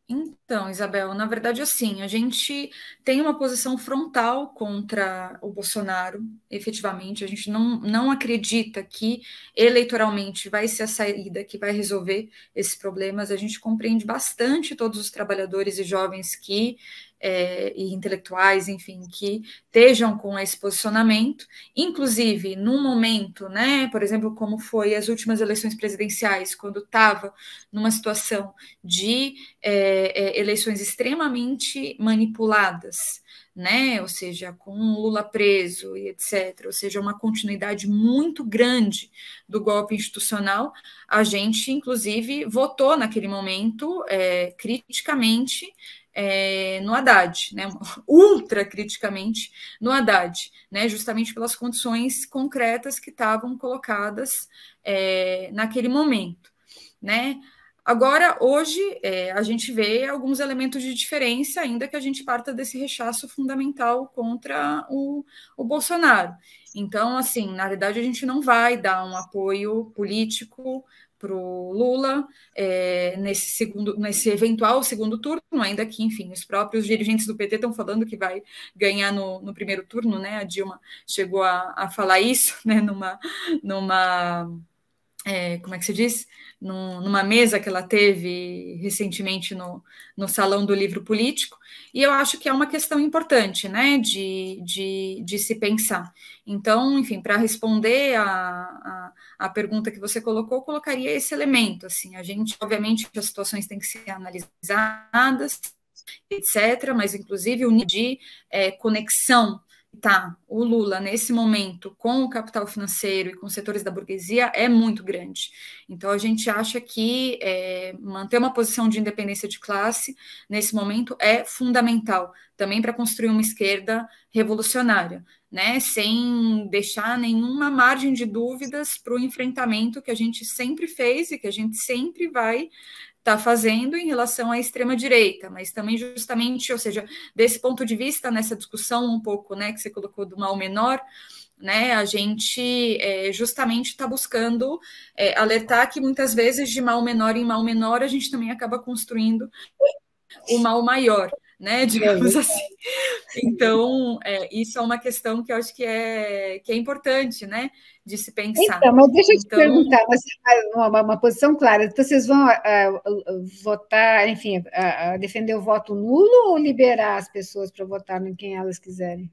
Então, Isabel, na verdade, assim, a gente tem uma posição frontal contra o Bolsonaro, efetivamente. A gente não acredita que eleitoralmente vai ser a saída que vai resolver esses problemas. A gente compreende bastante todos os trabalhadores e jovens e intelectuais, enfim, que estejam com esse posicionamento, inclusive num momento, né, por exemplo, como foi as últimas eleições presidenciais, quando estava numa situação de eleições extremamente manipuladas, né? Ou seja, com Lula preso e etc., ou seja, uma continuidade muito grande do golpe institucional, a gente, inclusive, votou naquele momento criticamente no Haddad, né? Ultra criticamente no Haddad, né? Justamente pelas condições concretas que estavam colocadas naquele momento, né? Agora, hoje, a gente vê alguns elementos de diferença, ainda que a gente parta desse rechaço fundamental contra o Bolsonaro. Então, assim, na verdade, a gente não vai dar um apoio político para o Lula nesse eventual segundo turno, ainda que, enfim, os próprios dirigentes do PT estão falando que vai ganhar no primeiro turno, né? A Dilma chegou a falar isso, né? numa como é que se diz? Numa mesa que ela teve recentemente no Salão do Livro Político, e eu acho que é uma questão importante, né, de se pensar. Então, enfim, para responder a pergunta que você colocou, eu colocaria esse elemento, assim, a gente, obviamente, as situações têm que ser analisadas, etc., mas, inclusive, o nível de conexão tá, o Lula, nesse momento, com o capital financeiro e com os setores da burguesia, é muito grande. Então, a gente acha que manter uma posição de independência de classe, nesse momento, é fundamental, também para construir uma esquerda revolucionária, né, sem deixar nenhuma margem de dúvidas para o enfrentamento que a gente sempre fez e que a gente sempre vai está fazendo em relação à extrema-direita, mas também justamente, ou seja, desse ponto de vista, nessa discussão um pouco, né, que você colocou do mal menor, né, a gente justamente está buscando alertar que muitas vezes de mal menor em mal menor a gente também acaba construindo o mal maior, né, digamos assim. Então, isso é uma questão que eu acho que é importante, né, de se pensar. Então, mas deixa eu te perguntar, uma posição clara, então vocês vão votar, enfim, defender o voto nulo ou liberar as pessoas para votar em quem elas quiserem?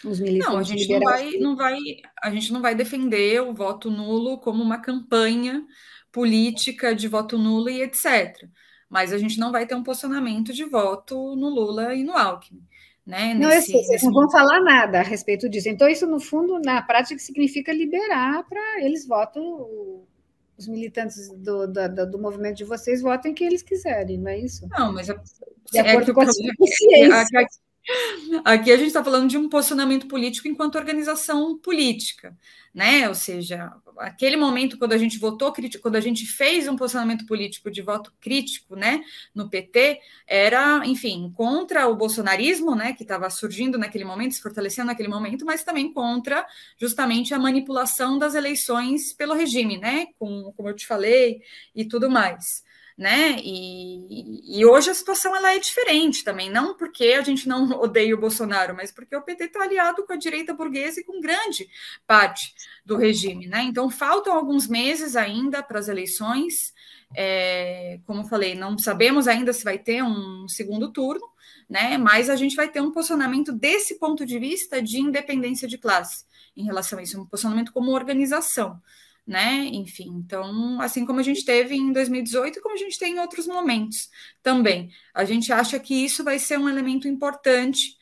Os militantes. Não, a gente a gente não vai defender o voto nulo como uma campanha política de voto nulo e etc. Mas a gente não vai ter um posicionamento de voto no Lula e no Alckmin, né? Não, eu sei, vocês não vão falar nada a respeito disso. Então, isso, no fundo, na prática, significa liberar para eles votam, os militantes do movimento de vocês votem quem eles quiserem, não é isso? Não, mas de acordo com a sua consciência. Aqui a gente está falando de um posicionamento político enquanto organização política, né? Ou seja, aquele momento quando a gente votou, quando a gente fez um posicionamento político de voto crítico, né, no PT, era, enfim, contra o bolsonarismo, né, que estava surgindo naquele momento, se fortalecendo naquele momento, mas também contra justamente a manipulação das eleições pelo regime, né, como eu te falei, e tudo mais. Né? E hoje a situação ela é diferente também, não porque a gente não odeia o Bolsonaro, mas porque o PT está aliado com a direita burguesa e com grande parte do regime, né? Então faltam alguns meses ainda para as eleições, como eu falei, não sabemos ainda se vai ter um segundo turno, né? Mas a gente vai ter um posicionamento desse ponto de vista de independência de classe em relação a isso, um posicionamento como organização. Né? Enfim, então, assim como a gente teve em 2018 e como a gente tem em outros momentos também. A gente acha que isso vai ser um elemento importante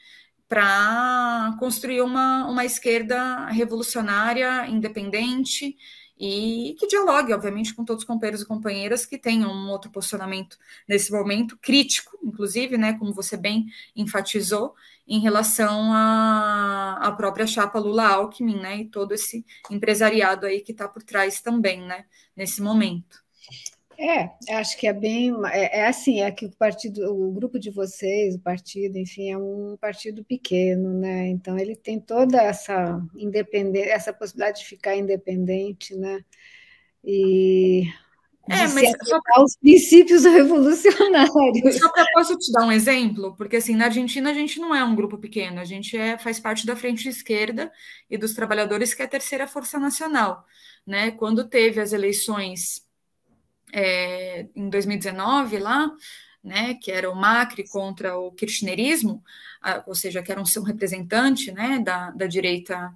para construir uma esquerda revolucionária, independente e que dialogue, obviamente, com todos os companheiros e companheiras que tenham um outro posicionamento nesse momento, crítico, inclusive, né, como você bem enfatizou, em relação à própria chapa Lula-Alckmin, né, e todo esse empresariado aí que está por trás também, né, nesse momento. Acho que é bem, assim, é que o grupo de vocês, o partido, enfim, é um partido pequeno, né? Então ele tem toda essa independência, essa possibilidade de ficar independente, né? E mas os princípios revolucionários. Só para posso te dar um exemplo, porque assim, na Argentina a gente não é um grupo pequeno, a gente faz parte da Frente Esquerda e dos Trabalhadores, que é a terceira força nacional, né? Quando teve as eleições em 2019 lá, né, que era o Macri contra o kirchnerismo, ou seja, que era um seu representante, né, da direita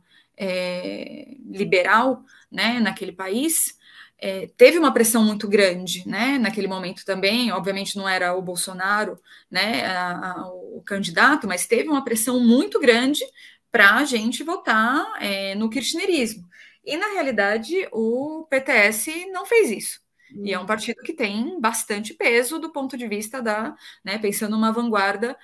liberal, né, naquele país, teve uma pressão muito grande, né, naquele momento também, obviamente não era o Bolsonaro, né, o candidato, mas teve uma pressão muito grande para a gente votar no kirchnerismo. E, na realidade, o PTS não fez isso. E é um partido que tem bastante peso do ponto de vista né, pensando numa vanguarda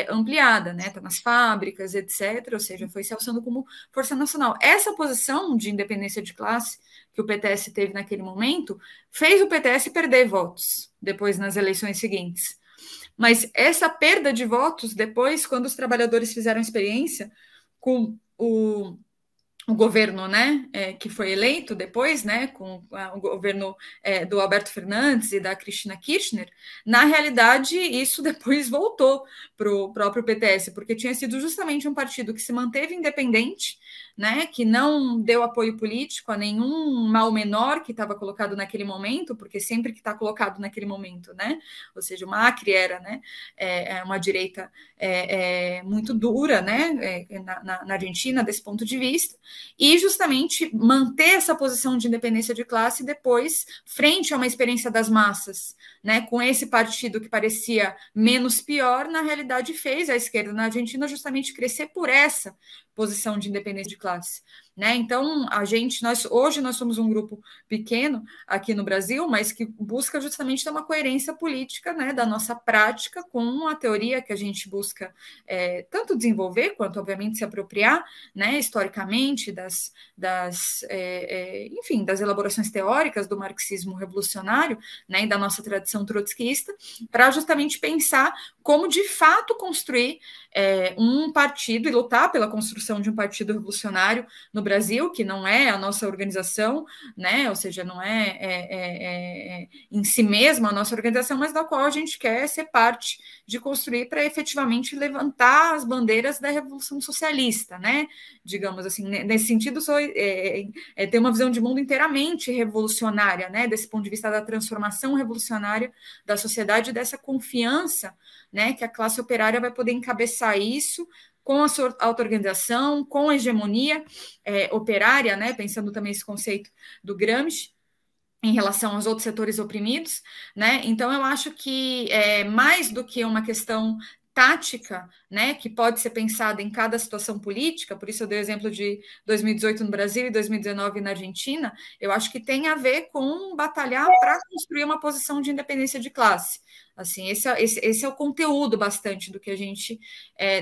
ampliada, né, tá nas fábricas, etc., ou seja, foi se alçando como força nacional. Essa posição de independência de classe que o PTS teve naquele momento fez o PTS perder votos depois nas eleições seguintes. Mas essa perda de votos depois, quando os trabalhadores fizeram experiência com o governo, né, que foi eleito depois, né, com o governo do Alberto Fernandes e da Cristina Kirchner, na realidade isso depois voltou para o próprio PTS, porque tinha sido justamente um partido que se manteve independente, né, que não deu apoio político a nenhum mal menor que estava colocado naquele momento, porque sempre que está colocado naquele momento, né, ou seja, o Macri era, né, uma direita muito dura, né, na Argentina, desse ponto de vista, e justamente manter essa posição de independência de classe depois, frente a uma experiência das massas, né, com esse partido que parecia menos pior, na realidade fez a esquerda na Argentina justamente crescer por essa posição de independência de classe, né? Então, hoje nós somos um grupo pequeno aqui no Brasil, mas que busca justamente ter uma coerência política, né, da nossa prática com a teoria que a gente busca tanto desenvolver quanto, obviamente, se apropriar, né, historicamente enfim, das elaborações teóricas do marxismo revolucionário, né, e da nossa tradição trotskista, para justamente pensar como de fato construir um partido e lutar pela construção de um partido revolucionário no Brasil, que não é a nossa organização, né? Ou seja, não em si mesma a nossa organização, mas da qual a gente quer ser parte de construir para efetivamente levantar as bandeiras da Revolução Socialista, né? Digamos assim, nesse sentido, ter uma visão de mundo inteiramente revolucionária, né? Desse ponto de vista da transformação revolucionária da sociedade, dessa confiança, né, que a classe operária vai poder encabeçar isso com a sua auto-organização, com a hegemonia operária, né, pensando também esse conceito do Gramsci, em relação aos outros setores oprimidos, né? Então, eu acho que mais do que uma questão tática, né, que pode ser pensada em cada situação política, por isso eu dei o exemplo de 2018 no Brasil e 2019 na Argentina, eu acho que tem a ver com batalhar para construir uma posição de independência de classe. Assim, esse é o conteúdo bastante do que a gente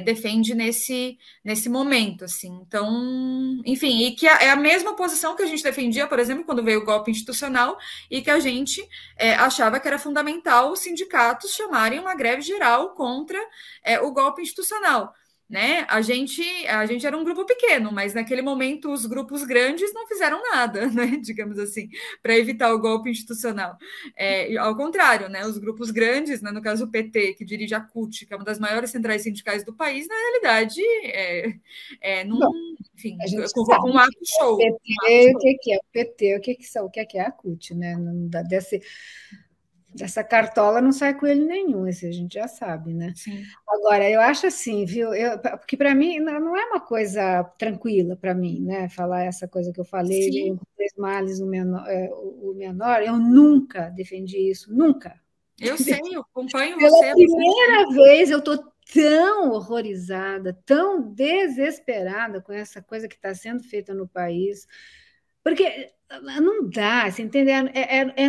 defende nesse momento, assim. Então, enfim, e que é a mesma posição que a gente defendia, por exemplo, quando veio o golpe institucional e que a gente achava que era fundamental os sindicatos chamarem uma greve geral contra o golpe institucional. Né? A gente era um grupo pequeno, mas naquele momento os grupos grandes não fizeram nada, né? Digamos assim, para evitar o golpe institucional. Ao contrário, né? Os grupos grandes, né? No caso o PT, que dirige a CUT, que é uma das maiores centrais sindicais do país, na realidade, enfim, convocou um ato show. O PT, o que é o PT? O que é a CUT, né? Não dá dessa cartola não sai coelho nenhum, esse a gente já sabe, né? Sim. Agora, eu acho assim, viu? Porque para mim não é uma coisa tranquila para mim, né? Falar essa coisa que eu falei, três males o menor, eu nunca defendi isso, nunca. Eu sei, eu acompanho Pela você. Primeira vez eu estou tão horrorizada, tão desesperada com essa coisa que está sendo feita no país, porque não dá, você entende?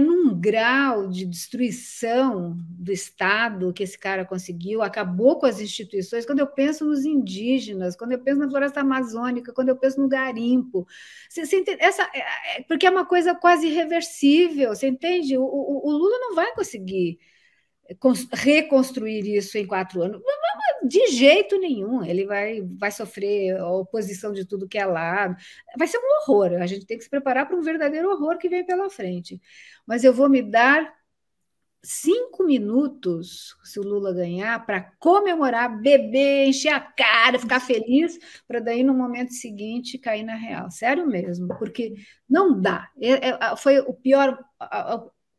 Num grau de destruição do Estado que esse cara conseguiu, acabou com as instituições. Quando eu penso nos indígenas, quando eu penso na floresta amazônica, quando eu penso no garimpo, você entende? Porque é uma coisa quase irreversível, você entende? O Lula não vai conseguir reconstruir isso em 4 anos. De jeito nenhum, ele vai sofrer a oposição de tudo que é lado. Vai ser um horror, a gente tem que se preparar para um verdadeiro horror que vem pela frente. Mas eu vou me dar 5 minutos, se o Lula ganhar, para comemorar, beber, encher a cara, ficar feliz, para daí no momento seguinte cair na real. Sério mesmo, porque não dá. Foi o pior...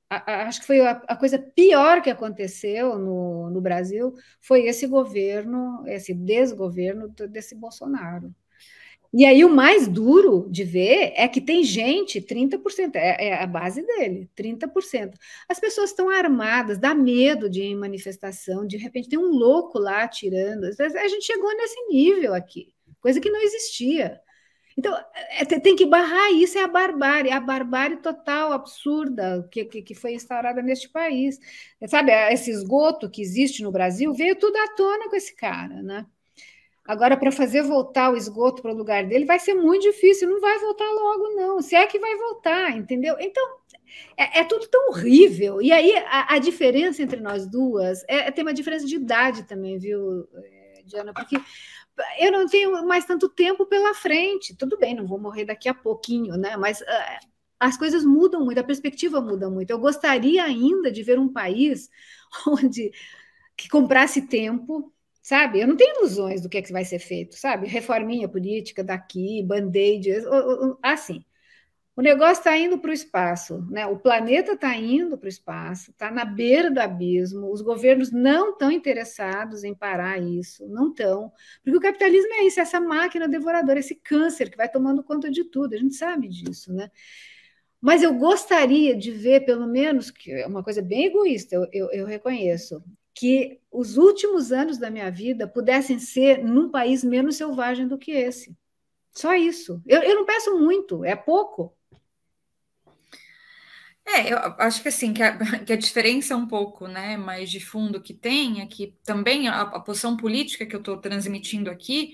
Acho que foi a coisa pior que aconteceu no Brasil, foi esse governo, esse desgoverno desse Bolsonaro. E aí o mais duro de ver é que tem gente, 30%, é a base dele, 30%. As pessoas estão armadas, dá medo de ir em manifestação, de repente tem um louco lá atirando. A gente chegou nesse nível aqui, coisa que não existia. Então, tem que barrar isso, é a barbárie total, absurda, que foi instaurada neste país. Sabe, esse esgoto que existe no Brasil veio tudo à tona com esse cara, né? Agora, para fazer voltar o esgoto para o lugar dele, vai ser muito difícil, não vai voltar logo, não. Se é que vai voltar, entendeu? Então, é tudo tão horrível. E aí, a diferença entre nós duas tem uma diferença de idade também, viu, Diana? Porque eu não tenho mais tanto tempo pela frente. Tudo bem, não vou morrer daqui a pouquinho, né? Mas as coisas mudam muito, a perspectiva muda muito. Eu gostaria ainda de ver um país que comprasse tempo, sabe? Eu não tenho ilusões do que vai ser feito, sabe? Reforminha política daqui, band-aid, assim. O negócio está indo para o espaço, né? O planeta está indo para o espaço, está na beira do abismo. Os governos não estão interessados em parar isso, não estão, porque o capitalismo é isso, essa máquina devoradora, esse câncer que vai tomando conta de tudo. A gente sabe disso, né? Mas eu gostaria de ver, pelo menos, que é uma coisa bem egoísta, eu reconheço, que os últimos anos da minha vida pudessem ser num país menos selvagem do que esse. Só isso. Eu não peço muito, é pouco. Eu acho que assim, que a diferença um pouco, né, mais de fundo que tem é que também a posição política que eu estou transmitindo aqui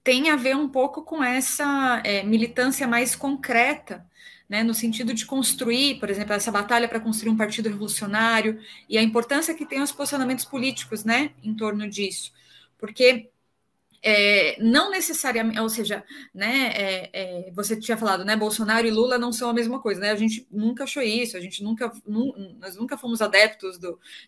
tem a ver um pouco com essa militância mais concreta, né, no sentido de construir, por exemplo, essa batalha para construir um partido revolucionário e a importância que tem os posicionamentos políticos, né, em torno disso, porque não necessariamente, ou seja, né, você tinha falado, né, Bolsonaro e Lula não são a mesma coisa, né? A gente nunca achou isso, nós nunca fomos adeptos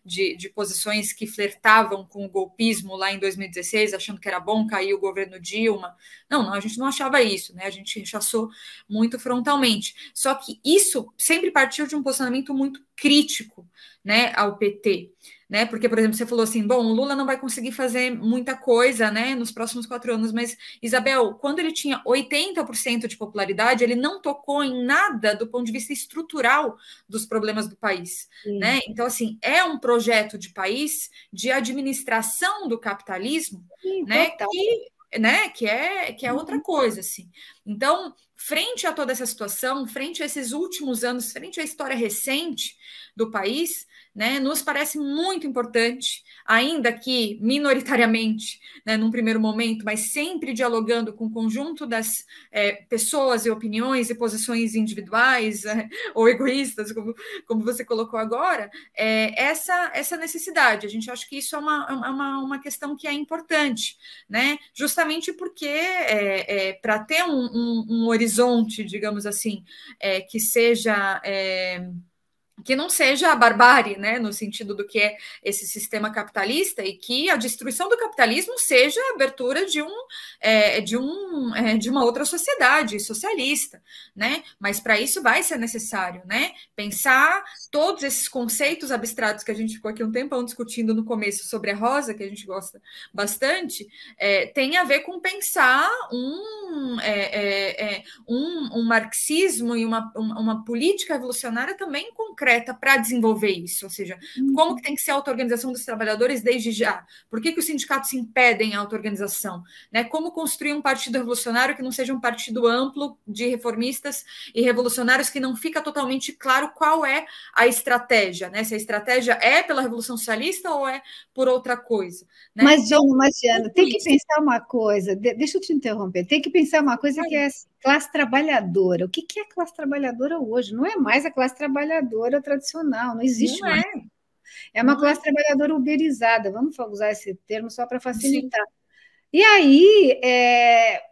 de posições que flertavam com o golpismo lá em 2016, achando que era bom cair o governo Dilma. Não, a gente não achava isso, né? A gente rechaçou muito frontalmente. Só que isso sempre partiu de um posicionamento muito crítico, né, ao PT. Né? Porque, por exemplo, você falou assim, bom, o Lula não vai conseguir fazer muita coisa, né, nos próximos 4 anos, mas, Isabel, quando ele tinha 80% de popularidade, ele não tocou em nada do ponto de vista estrutural dos problemas do país, né? Então, assim, é um projeto de país de administração do capitalismo, né, que é outra coisa, assim. Então, frente a toda essa situação, frente a esses últimos anos, frente à história recente do país, né, nos parece muito importante, ainda que minoritariamente, né, num primeiro momento, mas sempre dialogando com o conjunto das pessoas e opiniões e posições individuais ou egoístas, como você colocou agora, essa necessidade. A gente acha que isso é uma questão que é importante, né, justamente porque para ter um horizonte, digamos assim, que seja que não seja a barbárie, né, no sentido do que é esse sistema capitalista, e que a destruição do capitalismo seja a abertura de uma outra sociedade socialista, né? Mas para isso vai ser necessário, né, pensar todos esses conceitos abstratos que a gente ficou aqui um tempão discutindo no começo sobre a Rosa, que a gente gosta bastante, tem a ver com pensar um marxismo e uma política revolucionária também concreta para desenvolver isso, ou seja, como que tem que ser a auto-organização dos trabalhadores desde já? Por que os sindicatos impedem a auto-organização? Né? Como construir um partido revolucionário que não seja um partido amplo de reformistas e revolucionários, que não fica totalmente claro qual é a estratégia, né? Se a estratégia é pela Revolução Socialista ou é por outra coisa. Né? Mas, Diana, tem que pensar uma coisa, deixa eu te interromper, tem que pensar uma coisa que é classe trabalhadora. O que é classe trabalhadora hoje? Não é mais a classe trabalhadora tradicional, não existe mais. É uma classe trabalhadora uberizada, vamos usar esse termo só para facilitar. Sim. E aí, é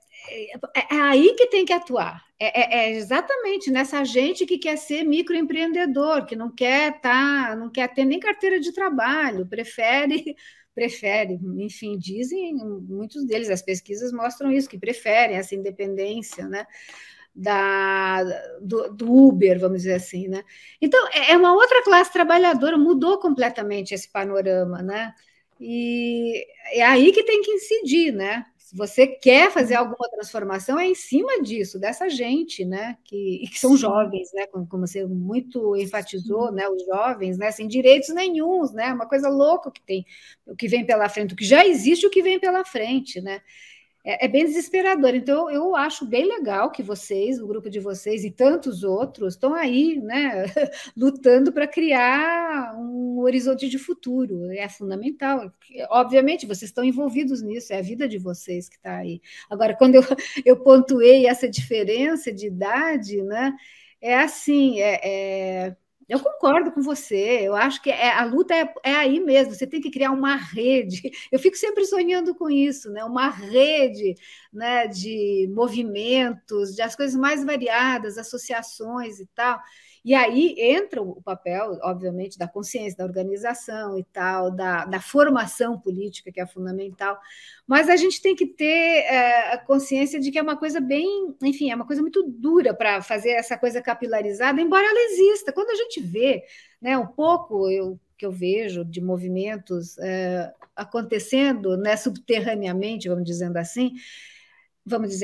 aí que tem que atuar. É exatamente nessa gente que quer ser microempreendedor, que não quer ter nem carteira de trabalho, prefere, enfim, dizem muitos deles, as pesquisas mostram isso, que preferem essa independência, né, do Uber, vamos dizer assim, né? Então, é uma outra classe trabalhadora, mudou completamente esse panorama, né? E é aí que tem que incidir, né? Se você quer fazer alguma transformação, é em cima disso, dessa gente, né? Que são jovens, né? Como você muito enfatizou, né? Os jovens, né? Sem direitos nenhuns, né? Uma coisa louca que tem, o que vem pela frente, o que já existe, o que vem pela frente, né? É bem desesperador. Então, eu acho bem legal que vocês, o grupo de vocês e tantos outros, estão aí, né, lutando para criar um horizonte de futuro. É fundamental. Obviamente, vocês estão envolvidos nisso, é a vida de vocês que está aí. Agora, quando eu pontuei essa diferença de idade, né, é assim, eu concordo com você, eu acho que a luta é aí mesmo, você tem que criar uma rede. Eu fico sempre sonhando com isso, né? Uma rede, né, de movimentos, de as coisas mais variadas, associações e tal, E aí entra o papel, obviamente, da consciência, da organização e tal, da formação política, que é fundamental, mas a gente tem que ter a consciência de que é uma coisa bem, enfim, é uma coisa muito dura para fazer essa coisa capilarizada, embora ela exista. Quando a gente vê, né, um pouco que eu vejo de movimentos acontecendo, né, subterraneamente, vamos dizer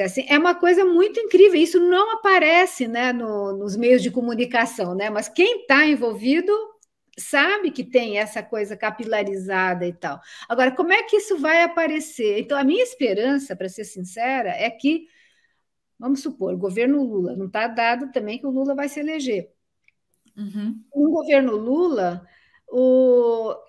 assim, é uma coisa muito incrível. Isso não aparece, né, nos meios de comunicação, né? Mas quem está envolvido sabe que tem essa coisa capilarizada e tal. Agora, como é que isso vai aparecer? Então, a minha esperança, para ser sincera, é que, vamos supor, o governo Lula, não está dado também que o Lula vai se eleger. Uhum. No governo Lula,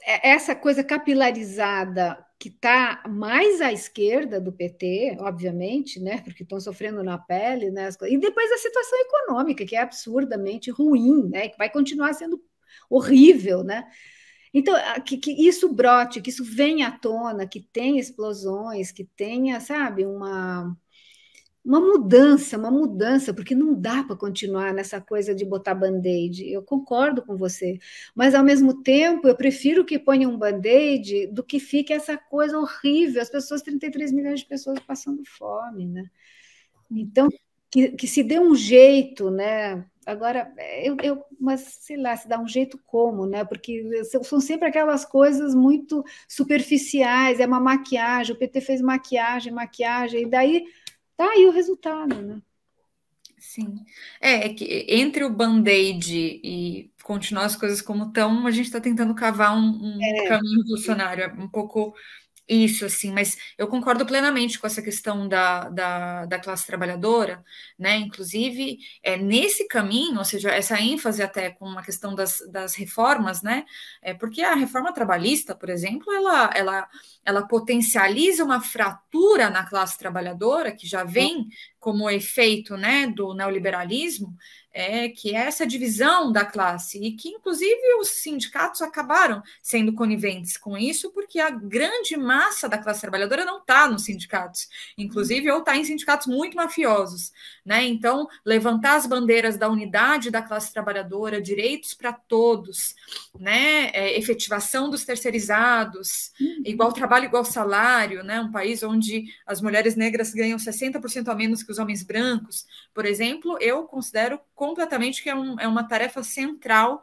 essa coisa capilarizada que está mais à esquerda do PT, obviamente, né, porque estão sofrendo na pele, né, e depois a situação econômica, que é absurdamente ruim, né, que vai continuar sendo horrível, né? Então, que isso brote, que isso venha à tona, que tenha explosões, que tenha, sabe, uma mudança, porque não dá para continuar nessa coisa de botar band-aid. Eu concordo com você, mas ao mesmo tempo eu prefiro que ponha um band-aid do que fique essa coisa horrível, as pessoas, 33 milhões de pessoas passando fome, né? Então, que se dê um jeito, né? Agora, mas sei lá, se dá um jeito como, né? Porque são sempre aquelas coisas muito superficiais, é uma maquiagem, o PT fez maquiagem, e daí tá aí o resultado, né? Sim. É que entre o band-aid e continuar as coisas como estão, a gente está tentando cavar um caminho revolucionário. É um pouco isso, assim, mas eu concordo plenamente com essa questão da classe trabalhadora, né? Inclusive, nesse caminho, ou seja, essa ênfase até com a questão das reformas, né? Porque a reforma trabalhista, por exemplo, ela potencializa uma fratura na classe trabalhadora que já vem como efeito, né, do neoliberalismo, que é essa divisão da classe, e que, inclusive, os sindicatos acabaram sendo coniventes com isso, porque a grande massa da classe trabalhadora não está nos sindicatos, inclusive, ou está em sindicatos muito mafiosos, né? Então, levantar as bandeiras da unidade da classe trabalhadora, direitos para todos, né? Efetivação dos terceirizados, igual trabalho, igual salário, né? Um país onde as mulheres negras ganham 60% a menos que os homens brancos, por exemplo, eu considero completamente que é uma tarefa central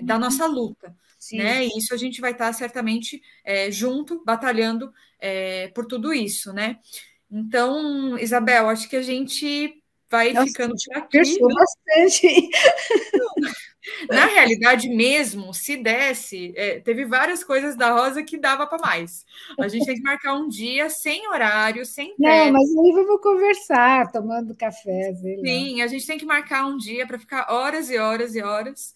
da nossa luta. Né? E isso a gente vai estar certamente junto, batalhando por tudo isso. Né? Então, Isabel, acho que a gente vai ficando por aqui. Né? Bastante. Na realidade mesmo, se desse, teve várias coisas da Rosa que dava para mais. A gente tem que marcar um dia sem horário, sem tempo. Não, mas aí vamos conversar, tomando café. Sim, a gente tem que marcar um dia para ficar horas e horas e horas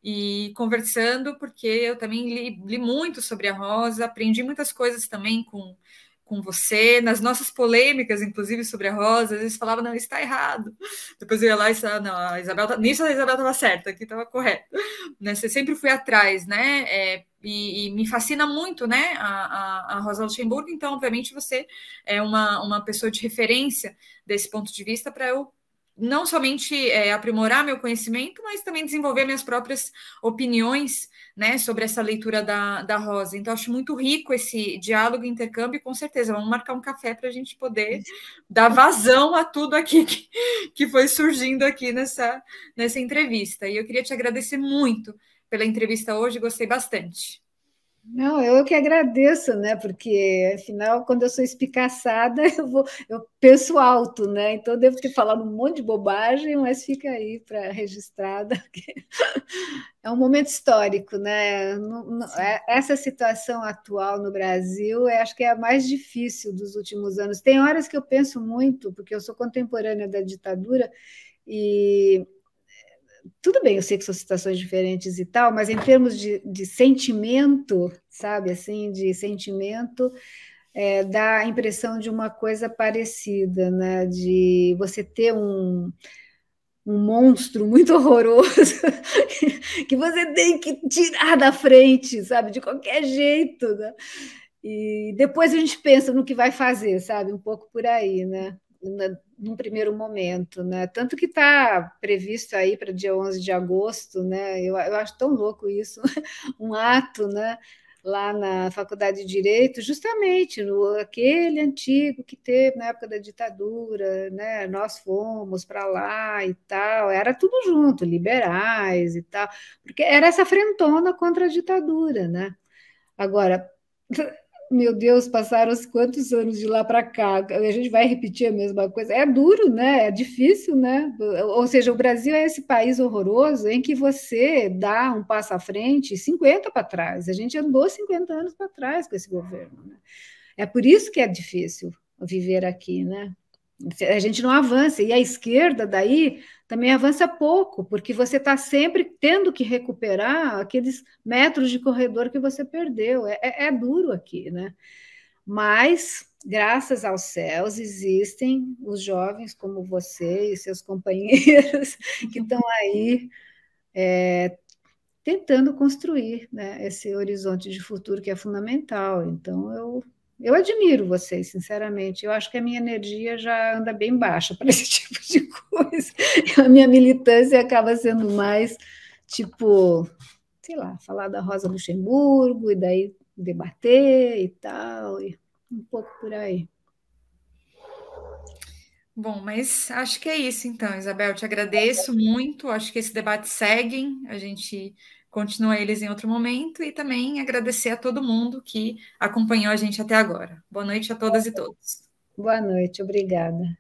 e conversando, porque eu também li muito sobre a Rosa, aprendi muitas coisas também com você, nas nossas polêmicas, inclusive, sobre a Rosa, às vezes falava, não, isso está errado. Depois eu ia lá e falava, não, a Isabel, nisso a Isabel estava certa, aqui estava correto. Né? Você sempre fui atrás, né? E me fascina muito, né, a Rosa Luxemburgo, então, obviamente, você é uma pessoa de referência desse ponto de vista para eu não somente aprimorar meu conhecimento, mas também desenvolver minhas próprias opiniões, né, sobre essa leitura da Rosa. Então, acho muito rico esse diálogo e intercâmbio, e com certeza vamos marcar um café para a gente poder dar vazão a tudo aqui que foi surgindo aqui nessa entrevista. E eu queria te agradecer muito pela entrevista hoje, gostei bastante. Não, eu que agradeço, né? Porque, afinal, quando eu sou espicaçada, eu penso alto, né? Então, eu devo ter falado um monte de bobagem, mas fica aí para registrada. É um momento histórico, né? Essa situação atual no Brasil, eu acho que é a mais difícil dos últimos anos. Tem horas que eu penso muito, porque eu sou contemporânea da ditadura, e tudo bem, eu sei que são situações diferentes e tal, mas em termos de sentimento, sabe, assim, de sentimento, dá a impressão de uma coisa parecida, né? De você ter um monstro muito horroroso que você tem que tirar da frente, sabe, de qualquer jeito, né? E depois a gente pensa no que vai fazer, sabe, um pouco por aí, né? num primeiro momento, né? Tanto que está previsto aí para dia 11 de agosto, né? Eu acho tão louco isso, um ato, né? Lá na Faculdade de Direito, justamente no aquele antigo que teve na época da ditadura, né? Nós fomos para lá e tal, era tudo junto, liberais e tal, porque era essa frentona contra a ditadura, né? Agora, meu Deus, passaram-se quantos anos de lá para cá? A gente vai repetir a mesma coisa. É duro, né? É difícil, né? Ou seja, o Brasil é esse país horroroso em que você dá um passo à frente e 50 para trás. A gente andou 50 anos para trás com esse governo, né? É por isso que é difícil viver aqui, né? A gente não avança. E a esquerda, daí, também avança pouco, porque você está sempre tendo que recuperar aqueles metros de corredor que você perdeu. É duro aqui, né? Mas, graças aos céus, existem os jovens como você e seus companheiros que estão aí tentando construir, né, esse horizonte de futuro que é fundamental. Então, eu admiro vocês, sinceramente. Eu acho que a minha energia já anda bem baixa para esse tipo de coisa. A minha militância acaba sendo mais, tipo, sei lá, falar da Rosa Luxemburgo e daí debater e tal, e um pouco por aí. Bom, mas acho que é isso então, Isabel. Te agradeço muito. Acho que esse debate segue. A gente continua eles em outro momento e também agradecer a todo mundo que acompanhou a gente até agora. Boa noite a todas e todos. Boa noite, obrigada.